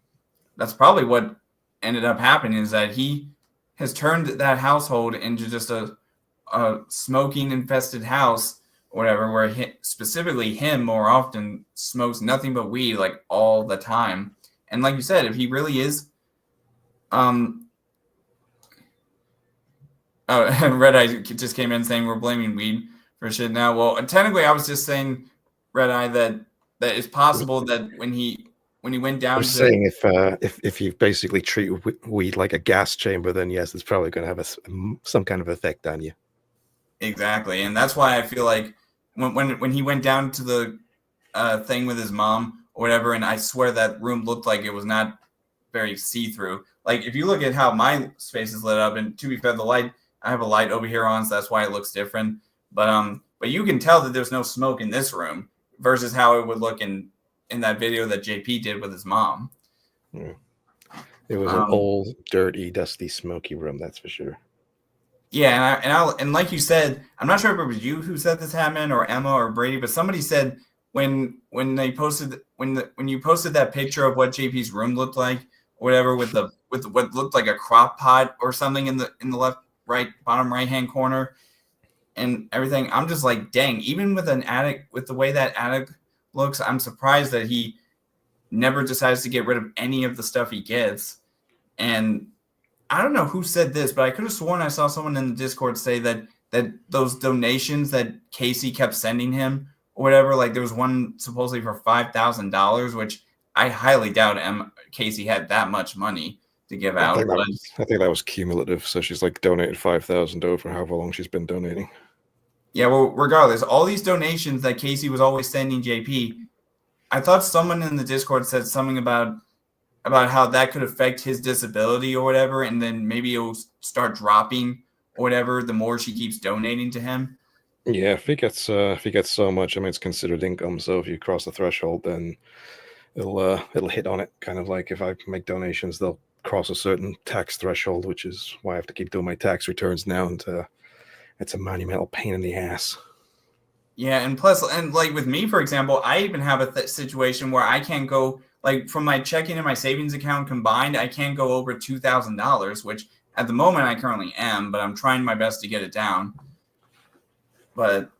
that's probably what ended up happening, is that he has turned that household into just a smoking infested house or whatever, where specifically him more often smokes nothing but weed like all the time. And like you said, if he really is and Red Eye just came in saying we're blaming weed for shit now. Well, technically I was just saying, Red Eye, that it's possible that when he went down, I was saying if you basically treat weed like a gas chamber, then yes, it's probably going to have some kind of effect on you. Exactly, and that's why I feel like when he went down to the thing with his mom or whatever, and I swear that room looked like it was not very see-through. Like if you look at how my space is lit up, and to be fair, the light, I have a light over here on, so that's why it looks different. But you can tell that there's no smoke in this room versus how it would look in that video that JP did with his mom. Yeah. It was an old, dirty, dusty, smoky room, that's for sure. Yeah, and like you said, I'm not sure if it was you who said this happened, or Emma or Brady, but somebody said when you posted that picture of what JP's room looked like, or whatever, with what looked like a crock pot or something in the bottom right hand corner and everything, I'm just like, dang, even with the way that attic looks, I'm surprised that he never decides to get rid of any of the stuff he gets. And I don't know who said this, but I could have sworn I saw someone in the Discord say that those donations that Casey kept sending him or whatever, like there was one supposedly for $5,000, which I highly doubt Casey had that much money to give out. I think that was cumulative. So she's like donated 5,000 over however long she's been donating. Yeah, well, regardless, all these donations that Casey was always sending JP, I thought someone in the Discord said something about how that could affect his disability or whatever, and then maybe it'll start dropping or whatever the more she keeps donating to him. Yeah, if he gets so much, I mean, it's considered income. So if you cross the threshold, then it'll hit on it. Kind of like if I make donations, they'll cross a certain tax threshold, which is why I have to keep doing my tax returns now, and it's a monumental pain in the ass. Yeah, and plus, and like with me, for example, I even have a situation where I can't go. Like from my checking and my savings account combined, I can't go over $2,000, which at the moment I currently am, but I'm trying my best to get it down. But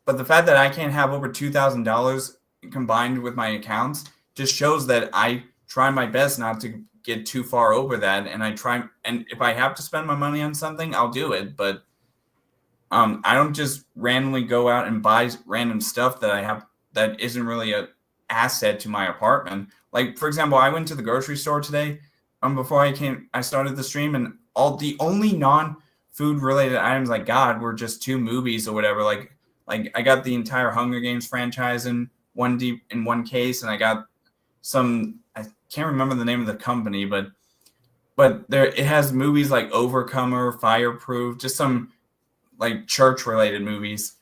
the fact that I can't have over $2,000 combined with my accounts just shows that I try my best not to get too far over that. And and if I have to spend my money on something, I'll do it. But I don't just randomly go out and buy random stuff that I have that isn't really a asset to my apartment. Like for example, I went to the grocery store today before I started the stream, and the only non-food related items I got were just 2 movies or whatever. Like I got the entire Hunger Games franchise in one case, and I got some, I can't remember the name of the company, but it has movies like Overcomer, Fireproof, just some like church related movies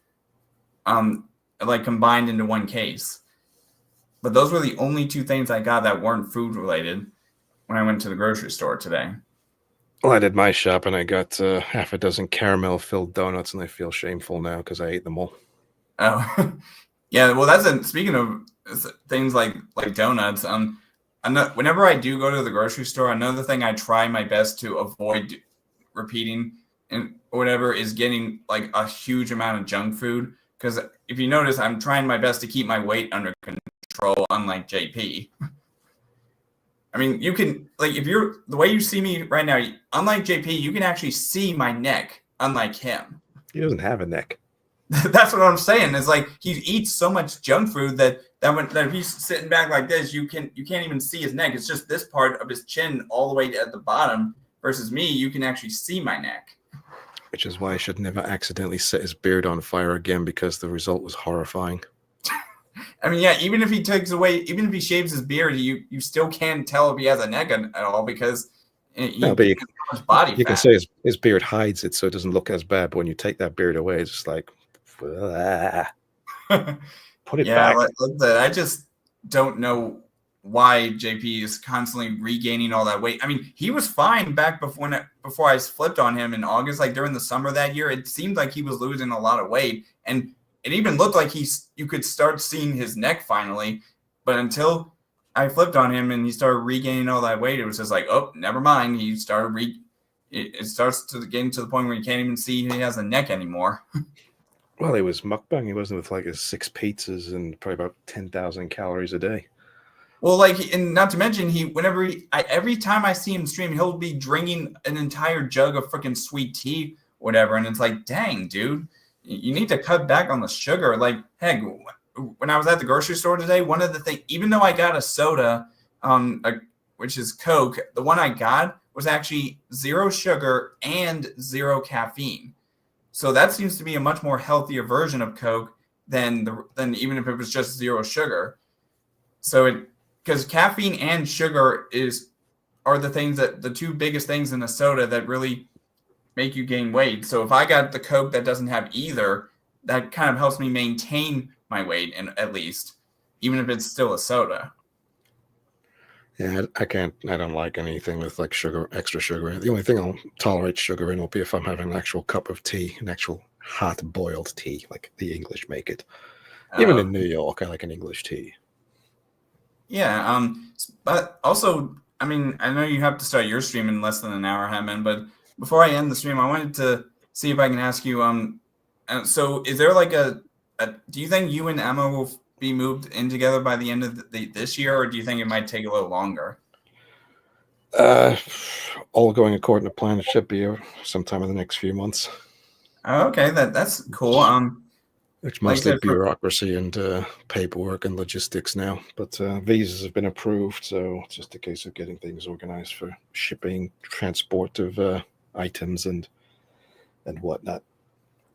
like combined into one case. But those were the only 2 things I got that weren't food related when I went to the grocery store today. Well, I did my shop and I got half a dozen caramel-filled donuts, and I feel shameful now because I ate them all. Oh, yeah. Well, speaking of things like donuts. whenever I do go to the grocery store, another thing I try my best to avoid repeating and whatever is getting like a huge amount of junk food. Because if you notice, I'm trying my best to keep my weight under control, unlike JP. I mean, you can, like, if you're the way you see me right now, unlike JP, you can actually see my neck, unlike him. He doesn't have a neck. That's what I'm saying. It's like he eats so much junk food that if he's sitting back like this, you can't even see his neck. It's just this part of his chin all the way at the bottom. Versus me, you can actually see my neck. Which is why I should never accidentally set his beard on fire again, because the result was horrifying. I mean, yeah, even if he shaves his beard, you still can't tell if he has a neck at all because but you can say his beard hides it so it doesn't look as bad. But when you take that beard away, it's just like, put it back. I just don't know why JP is constantly regaining all that weight. I mean, he was fine back before I flipped on him in August, like during the summer that year. It seemed like he was losing a lot of weight, and it even looked like you could start seeing his neck finally. But until I flipped on him and he started regaining all that weight, it was just like, oh, never mind. He started it starts to getting to the point where you can't even see he has a neck anymore. Well, it was mukbang. He wasn't with like his 6 pizzas and probably about 10,000 calories a day. Well, like, and not to mention, every time I see him stream, he'll be drinking an entire jug of freaking sweet tea, whatever. And it's like, dang, dude, you need to cut back on the sugar. Like, heck, when I was at the grocery store today, one of the things, even though I got a soda, which is Coke, the one I got was actually 0 sugar and 0 caffeine. So that seems to be a much more healthier version of Coke than even if it was just 0 sugar. So because caffeine and sugar are the 2 biggest things in a soda that really make you gain weight. So if I got the Coke that doesn't have either, that kind of helps me maintain my weight, and at least, even if it's still a soda. Yeah, I don't like anything with like sugar, extra sugar. The only thing I'll tolerate sugar in will be if I'm having an actual cup of tea, an actual hot boiled tea, like the English make it. Even in New York, I like an English tea. Yeah, but also, I mean, I know you have to start your stream in less than an hour, Hammond, but before I end the stream, I wanted to see if I can ask you, so is there like do you think you and Emma will be moved in together by the end of this year, or do you think it might take a little longer? All going according to plan, it should be sometime in the next few months. Okay, that's cool. It's mostly bureaucracy and paperwork and logistics now, but visas have been approved, so it's just a case of getting things organized for shipping, transport of items and whatnot.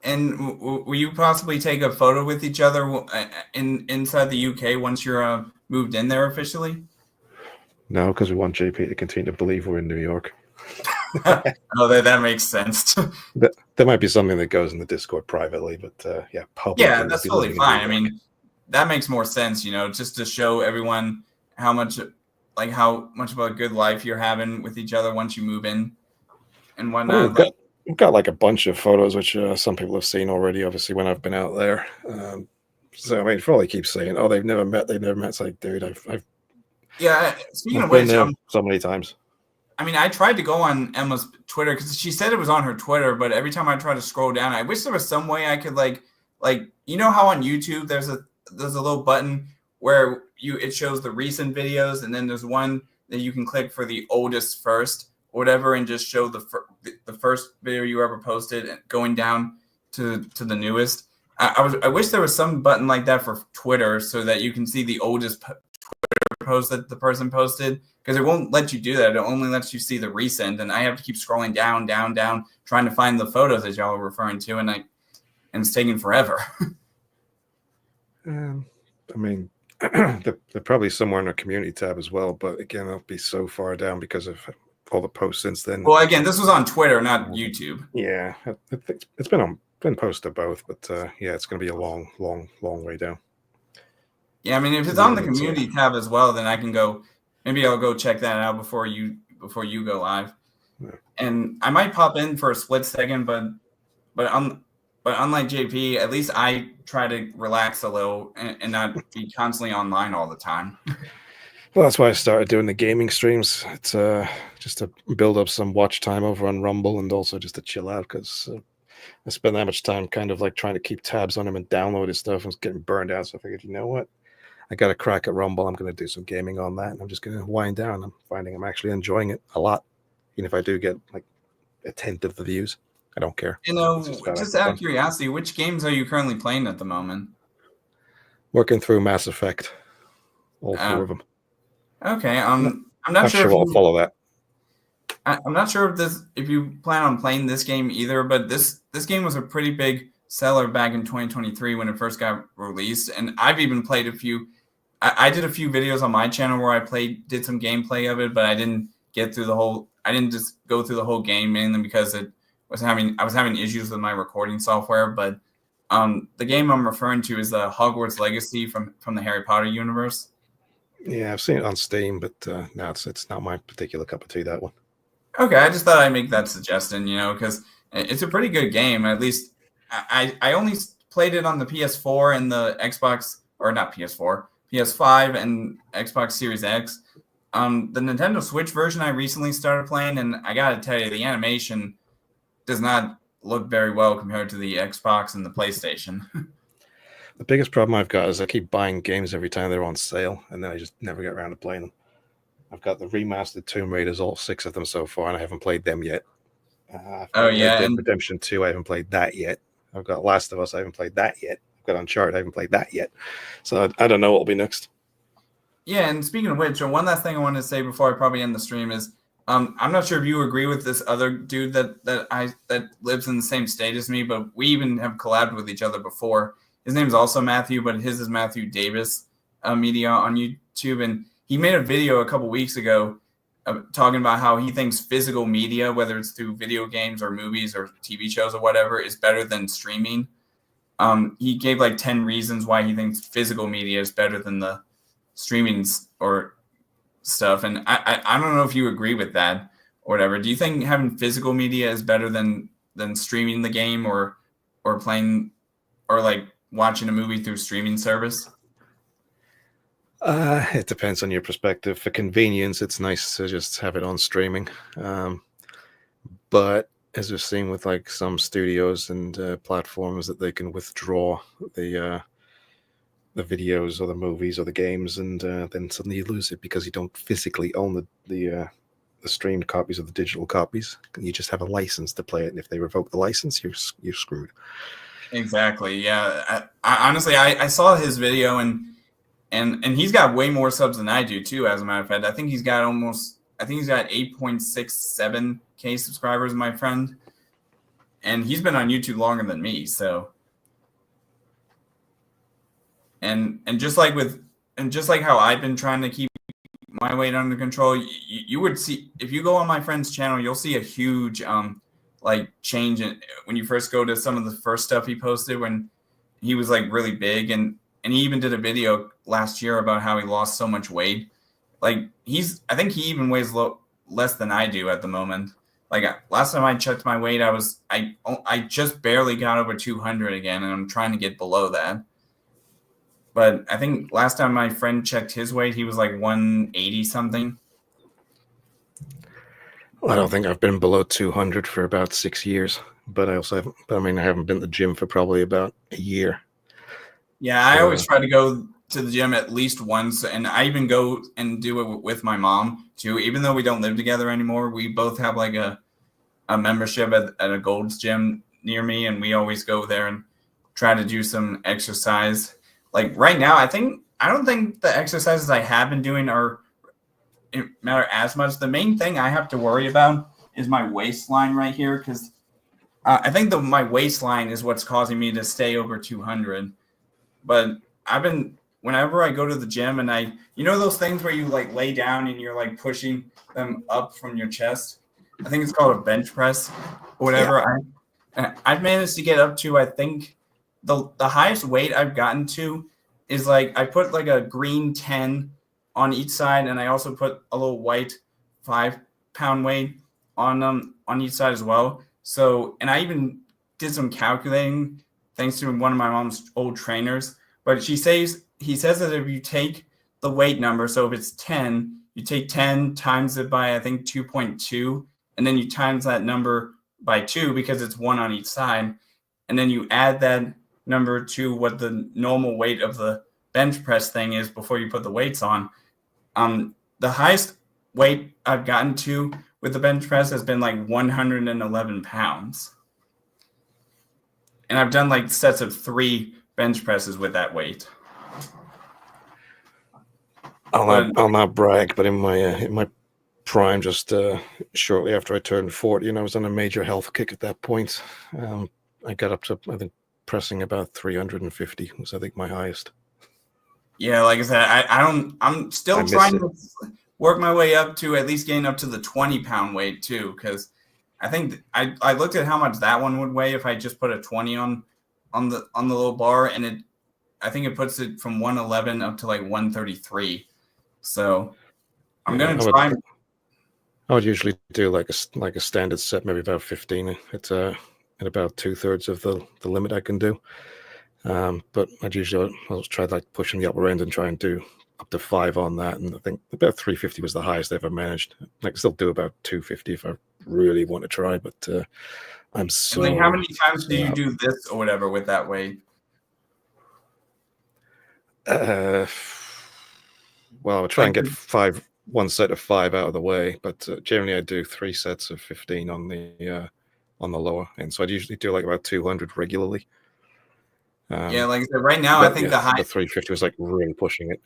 And will you possibly take a photo with each other inside the UK once you're moved in there officially? No, because we want JP to continue to believe we're in New York. Oh, that makes sense. There might be something that goes in the Discord privately, but yeah, publicly. Yeah, that's totally fine. I mean, that makes more sense, just to show everyone how much of a good life you're having with each other once you move in and whatnot. We've got like a bunch of photos, which some people have seen already, obviously, when I've been out there. So, I mean, for all they keep saying, oh, they've never met. It's like, dude, I've speaking of which, been there so many times. I mean, I tried to go on Emma's Twitter because she said it was on her Twitter, but every time I try to scroll down, I wish there was some way I could like how on YouTube there's a little button where it shows the recent videos, and then there's one that you can click for the oldest first or whatever, and just show the first video you ever posted and going down to the newest. I wish there was some button like that for Twitter so that you can see the oldest Twitter post that the person posted, because it won't let you do that. It only lets you see the recent, and I have to keep scrolling down, trying to find the photos that y'all are referring to, and it's taking forever. I mean, they're probably somewhere in our community tab as well, but again, I'll be so far down because of all the posts since then. Well, again, this was on Twitter, not YouTube. Yeah, it's been posted both, but yeah, it's going to be a long way down. Yeah, I mean, if it's on the community tab as well, then I can go. Maybe I'll go check that out before you go live. Yeah. And I might pop in for a split second, but unlike JP, at least I try to relax a little and not be constantly online all the time. Well, that's why I started doing the gaming streams. It's just to build up some watch time over on Rumble, and also just to chill out, because I spend that much time kind of like trying to keep tabs on him and download his stuff. I was getting burned out, so I figured, you know what? I got a crack at Rumble. I'm going to do some gaming on that, and I'm just going to wind down. I'm finding I'm actually enjoying it a lot, even if I do get like a tenth of the views. I don't care. Just out of curiosity, which games are you currently playing at the moment? Working through Mass Effect, all 4 of them. Okay. I'm not sure if I'll follow that. I'm not sure if you plan on playing this game either, but this game was a pretty big seller back in 2023 when it first got released, and I've even played a few. I did a few videos on my channel where I did some gameplay of it, but I didn't get through the whole. I didn't just go through the whole game, mainly because I was having issues with my recording software. But the game I'm referring to is the Hogwarts Legacy from the Harry Potter universe. Yeah, I've seen it on Steam, but no, it's not my particular cup of tea, that one. Okay, I just thought I'd make that suggestion, because it's a pretty good game. At least I only played it on the PS4 and the Xbox, or not PS4, PS5 and Xbox Series X. The Nintendo Switch version I recently started playing, and I gotta tell you, the animation does not look very well compared to the Xbox and the PlayStation. The biggest problem I've got is I keep buying games every time they're on sale, and then I just never get around to playing them. I've got the remastered Tomb Raiders, all 6 of them so far, and I haven't played them yet. And Redemption 2, I haven't played that yet. I've got Last of Us, I haven't played that yet. I've got Uncharted, I haven't played that yet. So I don't know what will be next. Yeah, and speaking of which, one last thing I wanted to say before I probably end the stream is, I'm not sure if you agree with this other dude that lives in the same state as me, but we even have collabed with each other before. His name's also Matthew, but his is Matthew Davis Media on YouTube, and he made a video a couple weeks ago talking about how he thinks physical media, whether it's through video games or movies or TV shows or whatever, is better than streaming. He gave like 10 reasons why he thinks physical media is better than the streaming or stuff. And I don't know if you agree with that or whatever. Do you think having physical media is better than streaming the game or playing or like watching a movie through streaming service? It depends on your perspective. For convenience, it's nice to just have it on streaming. But as we've seen with like some studios and platforms, that they can withdraw the videos or the movies or the games, and then suddenly you lose it because you don't physically own the streamed copies or the digital copies. You just have a license to play it, and if they revoke the license, you're screwed. Exactly. Yeah. I honestly, I saw his video and he's got way more subs than I do too. As a matter of fact, I think he's got 8.67K subscribers, my friend, and he's been on YouTube longer than me. So, and just like how I've been trying to keep my weight under control, you would see if you go on my friend's channel, you'll see a huge like change when you first go to some of the first stuff he posted when he was like really big, and he even did a video last year about how he lost so much weight. Like I think he even weighs less than I do at the moment. Like last time I checked my weight, I just barely got over 200 again, and I'm trying to get below that. But I think last time my friend checked his weight, he was like 180 something. Well, I don't think I've been below 200 for about 6 years, but I haven't been to the gym for probably about a year. Yeah, I always try to go to the gym at least once, and I even go and do it with my mom too. Even though we don't live together anymore, we both have like a membership at a Gold's gym near me, and we always go there and try to do some exercise. Like right now, I don't think the exercises I have been doing matter as much. The main thing I have to worry about is my waistline right here, because I think my waistline is what's causing me to stay over 200. But whenever I go to the gym and those things where you like lay down and you're like pushing them up from your chest. I think it's called a bench press or whatever. Yeah. I've managed to get up to, I think the highest weight I've gotten to is like, I put like a green 10 on each side, and I also put a little white 5-pound weight on each side as well. So, and I even did some calculating thanks to one of my mom's old trainers. But he says that if you take the weight number. So if it's 10, you take 10 times it by, I think, 2.2, and then you times that number by 2 because it's 1 on each side. And then you add that number to what the normal weight of the bench press thing is before you put the weights on. The highest weight I've gotten to with the bench press has been like 111 pounds. And I've done like sets of 3 bench presses with that weight. I'll not brag, but in my prime, just shortly after I turned 40, and I was on a major health kick at that point, I got up to, I think, pressing about 350 was, I think, my highest. Yeah, like I said, I'm still trying to work my way up to at least getting up to the 20-pound weight too, because I think I looked at how much that one would weigh if I just put a 20 on the little bar, and I think it puts it from 111 up to like 133. So I'm gonna try. I would usually do like a standard set, maybe about 15. It's at about 2/3 of the limit I can do. But I'll try like pushing the upper end and try and do up to 5 on that. And I think about 350 was the highest I ever managed. I can still do about 250 if I really want to try, but I'm so. Like, how many times do you do this or whatever with that weight? Well, I'll try and get 1 set of 5 out of the way, but generally I do 3 sets of 15 on the lower end. So I'd usually do like about 200 regularly. Yeah, like I said, right now I think the 350 was like really pushing it.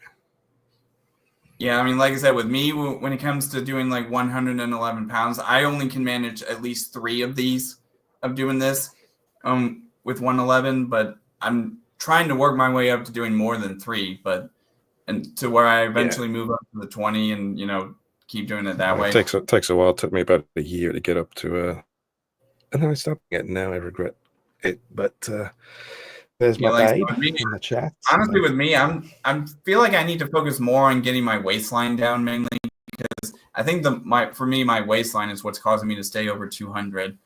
Yeah, I mean, like I said, with me, when it comes to doing like 111 pounds, I only can manage at least 3 of these of doing this with 111, but I'm trying to work my way up to doing more than 3, and to where I eventually move up to the 20 and, keep doing it that way. It takes a while. It took me about a year to get up to, and then I stopped getting. Now I regret it, but there's my babe in the chat. Honestly, with me, I feel like I need to focus more on getting my waistline down mainly, because I think for me my waistline is what's causing me to stay over 200.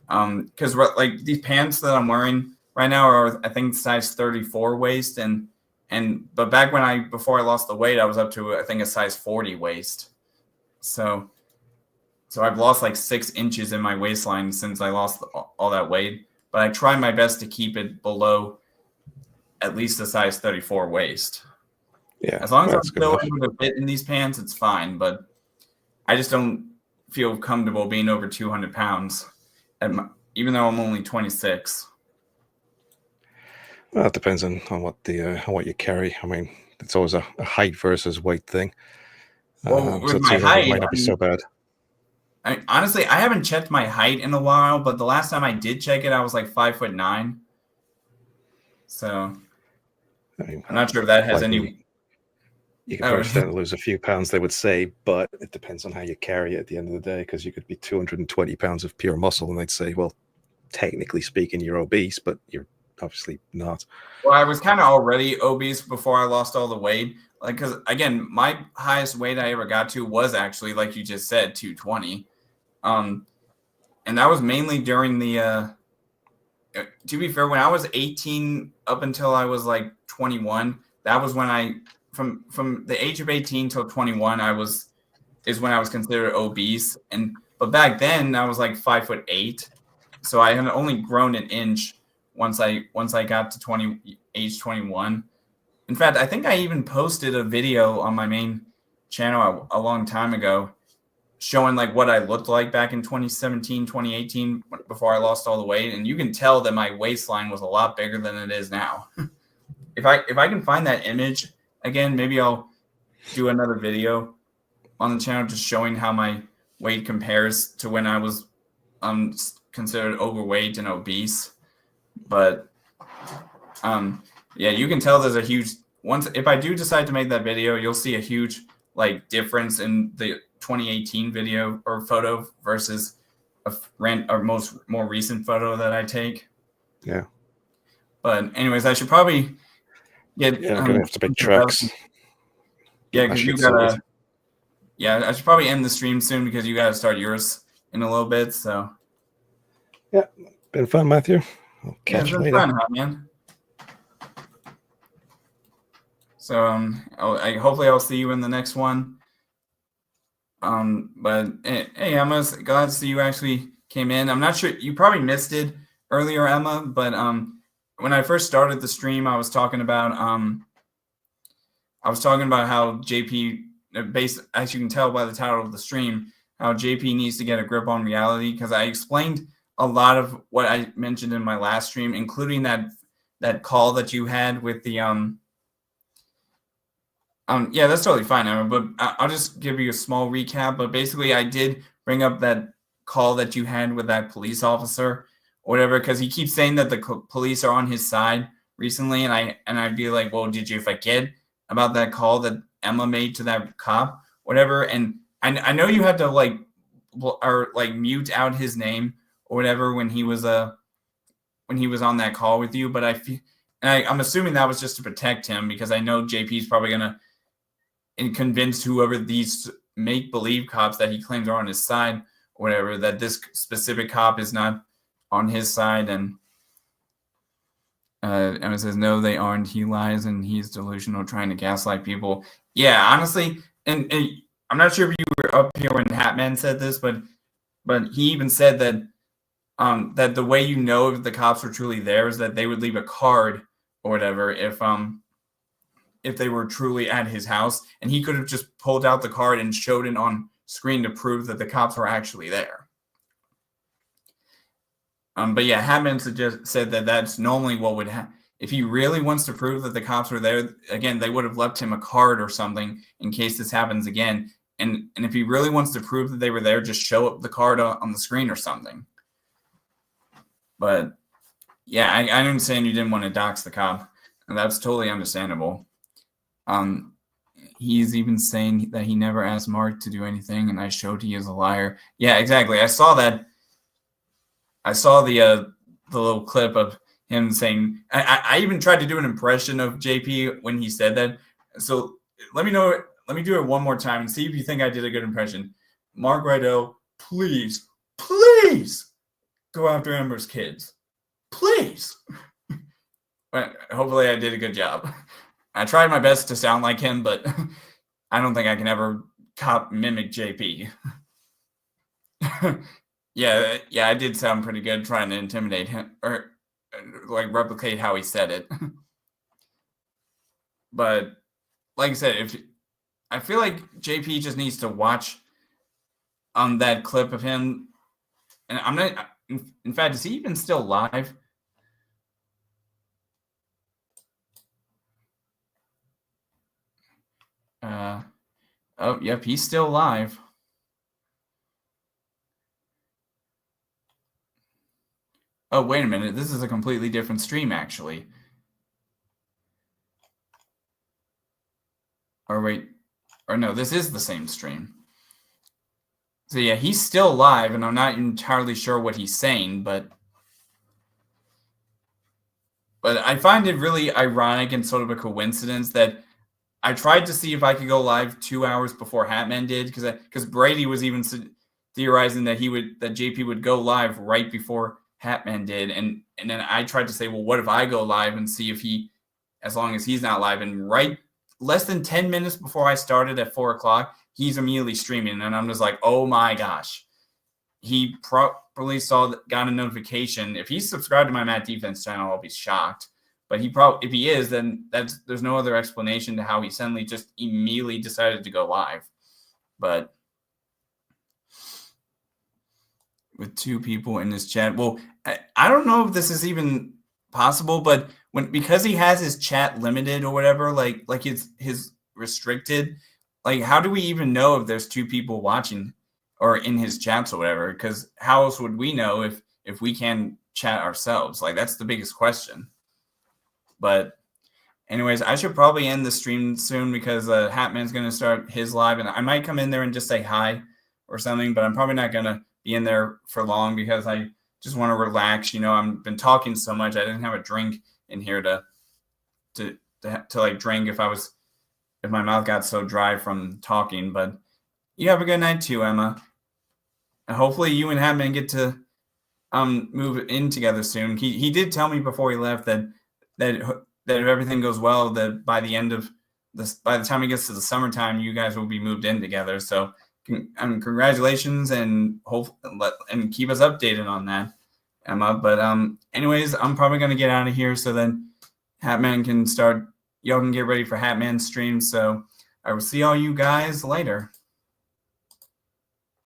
Because like these pants that I'm wearing right now are, I think, size 34 waist, but back before I lost the weight, I was up to, I think, a size 40 waist. So I've lost like 6 inches in my waistline since I lost all that weight. But I try my best to keep it below at least a size 34 waist. Yeah, as long as I'm still able to fit in these pants, it's fine. But I just don't feel comfortable being over 200 pounds, even though I'm only 26. Well, it depends on what you carry. I mean, it's always a height versus weight thing. Well, with my height, might not be so bad. Honestly, I haven't checked my height in a while, but the last time I did check it, I was like 5'9". So I'm not sure if that has any. You can probably stand to lose a few pounds, they would say, but it depends on how you carry it at the end of the day, because you could be 220 pounds of pure muscle, and they'd say, well, technically speaking, you're obese, but you're obviously not. Well, I was kind of already obese before I lost all the weight. Like, because again, my highest weight I ever got to was actually, like you just said, 220. And that was mainly during the, to be fair, when I was 18 up until I was like 21, that was when from the age of 18 till 21, is when I was considered obese. But back then I was like 5'8". So I had only grown an inch once I got to age 21. In fact, I think I even posted a video on my main channel a long time ago showing like what I looked like back in 2017, 2018, before I lost all the weight. And you can tell that my waistline was a lot bigger than it is now. If I can find that image again, maybe I'll do another video on the channel just showing how my weight compares to when I was considered overweight and obese. But yeah, you can tell there's a huge if I do decide to make that video, you'll see a huge like difference in the 2018 video or photo versus a more recent photo that I take. Yeah. But anyways, I should probably get. Yeah, I'm gonna have to make tracks. Yeah, because you gotta. Yeah, I should probably end the stream soon because you gotta start yours in a little bit. So. Yeah, been fun, Matthew. I'll catch you later. Fun, huh, man? So hopefully I'll see you in the next one. But hey, Emma, glad to see you actually came in. I'm not sure, you probably missed it earlier, Emma, but when I first started the stream, I was talking about how JP, as you can tell by the title of the stream, how JP needs to get a grip on reality, because I explained a lot of what I mentioned in my last stream, including that call that you had with the yeah, that's totally fine, Emma, but I'll just give you a small recap. But basically, I did bring up that call that you had with that police officer or whatever, because he keeps saying that the police are on his side recently, and I'd be like, well, did you forget about that call that Emma made to that cop, whatever? And I know you had to like mute out his name or whatever when he was on that call with you, but I'm assuming that was just to protect him, because I know JP's probably gonna convince whoever these make-believe cops that he claims are on his side or whatever, that this specific cop is not on his side. And Emma says, no, they aren't. He lies and he's delusional, trying to gaslight people. Yeah, honestly, and I'm not sure if you were up here when Hatman said this, but he even said that that the way you know if the cops were truly there is that they would leave a card or whatever if they were truly at his house, and he could have just pulled out the card and showed it on screen to prove that the cops were actually there. But yeah, Hatman said that that's normally what would happen. If he really wants to prove that the cops were there, again, they would have left him a card or something in case this happens again. And if he really wants to prove that they were there, just show up the card on the screen or something. But yeah, I understand you didn't want to dox the cop, and that's totally understandable. He's even saying that he never asked Mark to do anything, and I showed he is a liar. Yeah, exactly. I saw that. I saw the little clip of him saying. I even tried to do an impression of JP when he said that. So let me know. Let me do it one more time and see if you think I did a good impression. Mark Rydell, please go after Amber's kids, please. But hopefully I did a good job. I tried my best to sound like him, but I don't think I can ever mimic JP. yeah, I did sound pretty good trying to intimidate him or like replicate how he said it. But like I said, I feel like JP just needs to watch on that clip of him, and I'm not. In fact, is he even still live? Oh, yep, he's still live. Oh, wait a minute. This is a completely different stream, actually. Or wait. Or no, this is the same stream. So yeah, he's still live, and I'm not entirely sure what he's saying, but I find it really ironic and sort of a coincidence that I tried to see if I could go live 2 hours before Hatman did, because Brady was even theorizing that JP would go live right before Hatman did, and then I tried to say, well, what if I go live and see if as long as he's not live, and right less than 10 minutes before I started at 4 o'clock, he's immediately streaming, and I'm just like, oh my gosh, he probably got a notification. If he's subscribed to my Matt Defense channel, I'll be shocked. But if he is, then there's no other explanation to how he suddenly just immediately decided to go live. But with 2 people in this chat, well, I don't know if this is even possible, but because he has his chat limited or whatever, like his restricted, like how do we even know if there's 2 people watching or in his chats or whatever? Because how else would we know if we can chat ourselves? Like that's the biggest question. But anyways, I should probably end the stream soon, because Hatman's going to start his live, and I might come in there and just say hi or something, but I'm probably not going to be in there for long because I just want to relax. You know, I've been talking so much. I didn't have a drink in here to like drink if my mouth got so dry from talking. But you have a good night too, Emma. And hopefully you and Hatman get to move in together soon. He did tell me before he left that if everything goes well, that by the end of by the time it gets to the summertime, you guys will be moved in together. So congratulations, and keep us updated on that, Emma. But anyways, I'm probably gonna get out of here so then Hatman can start. Y'all can get ready for Hatman's stream. So I will see all you guys later.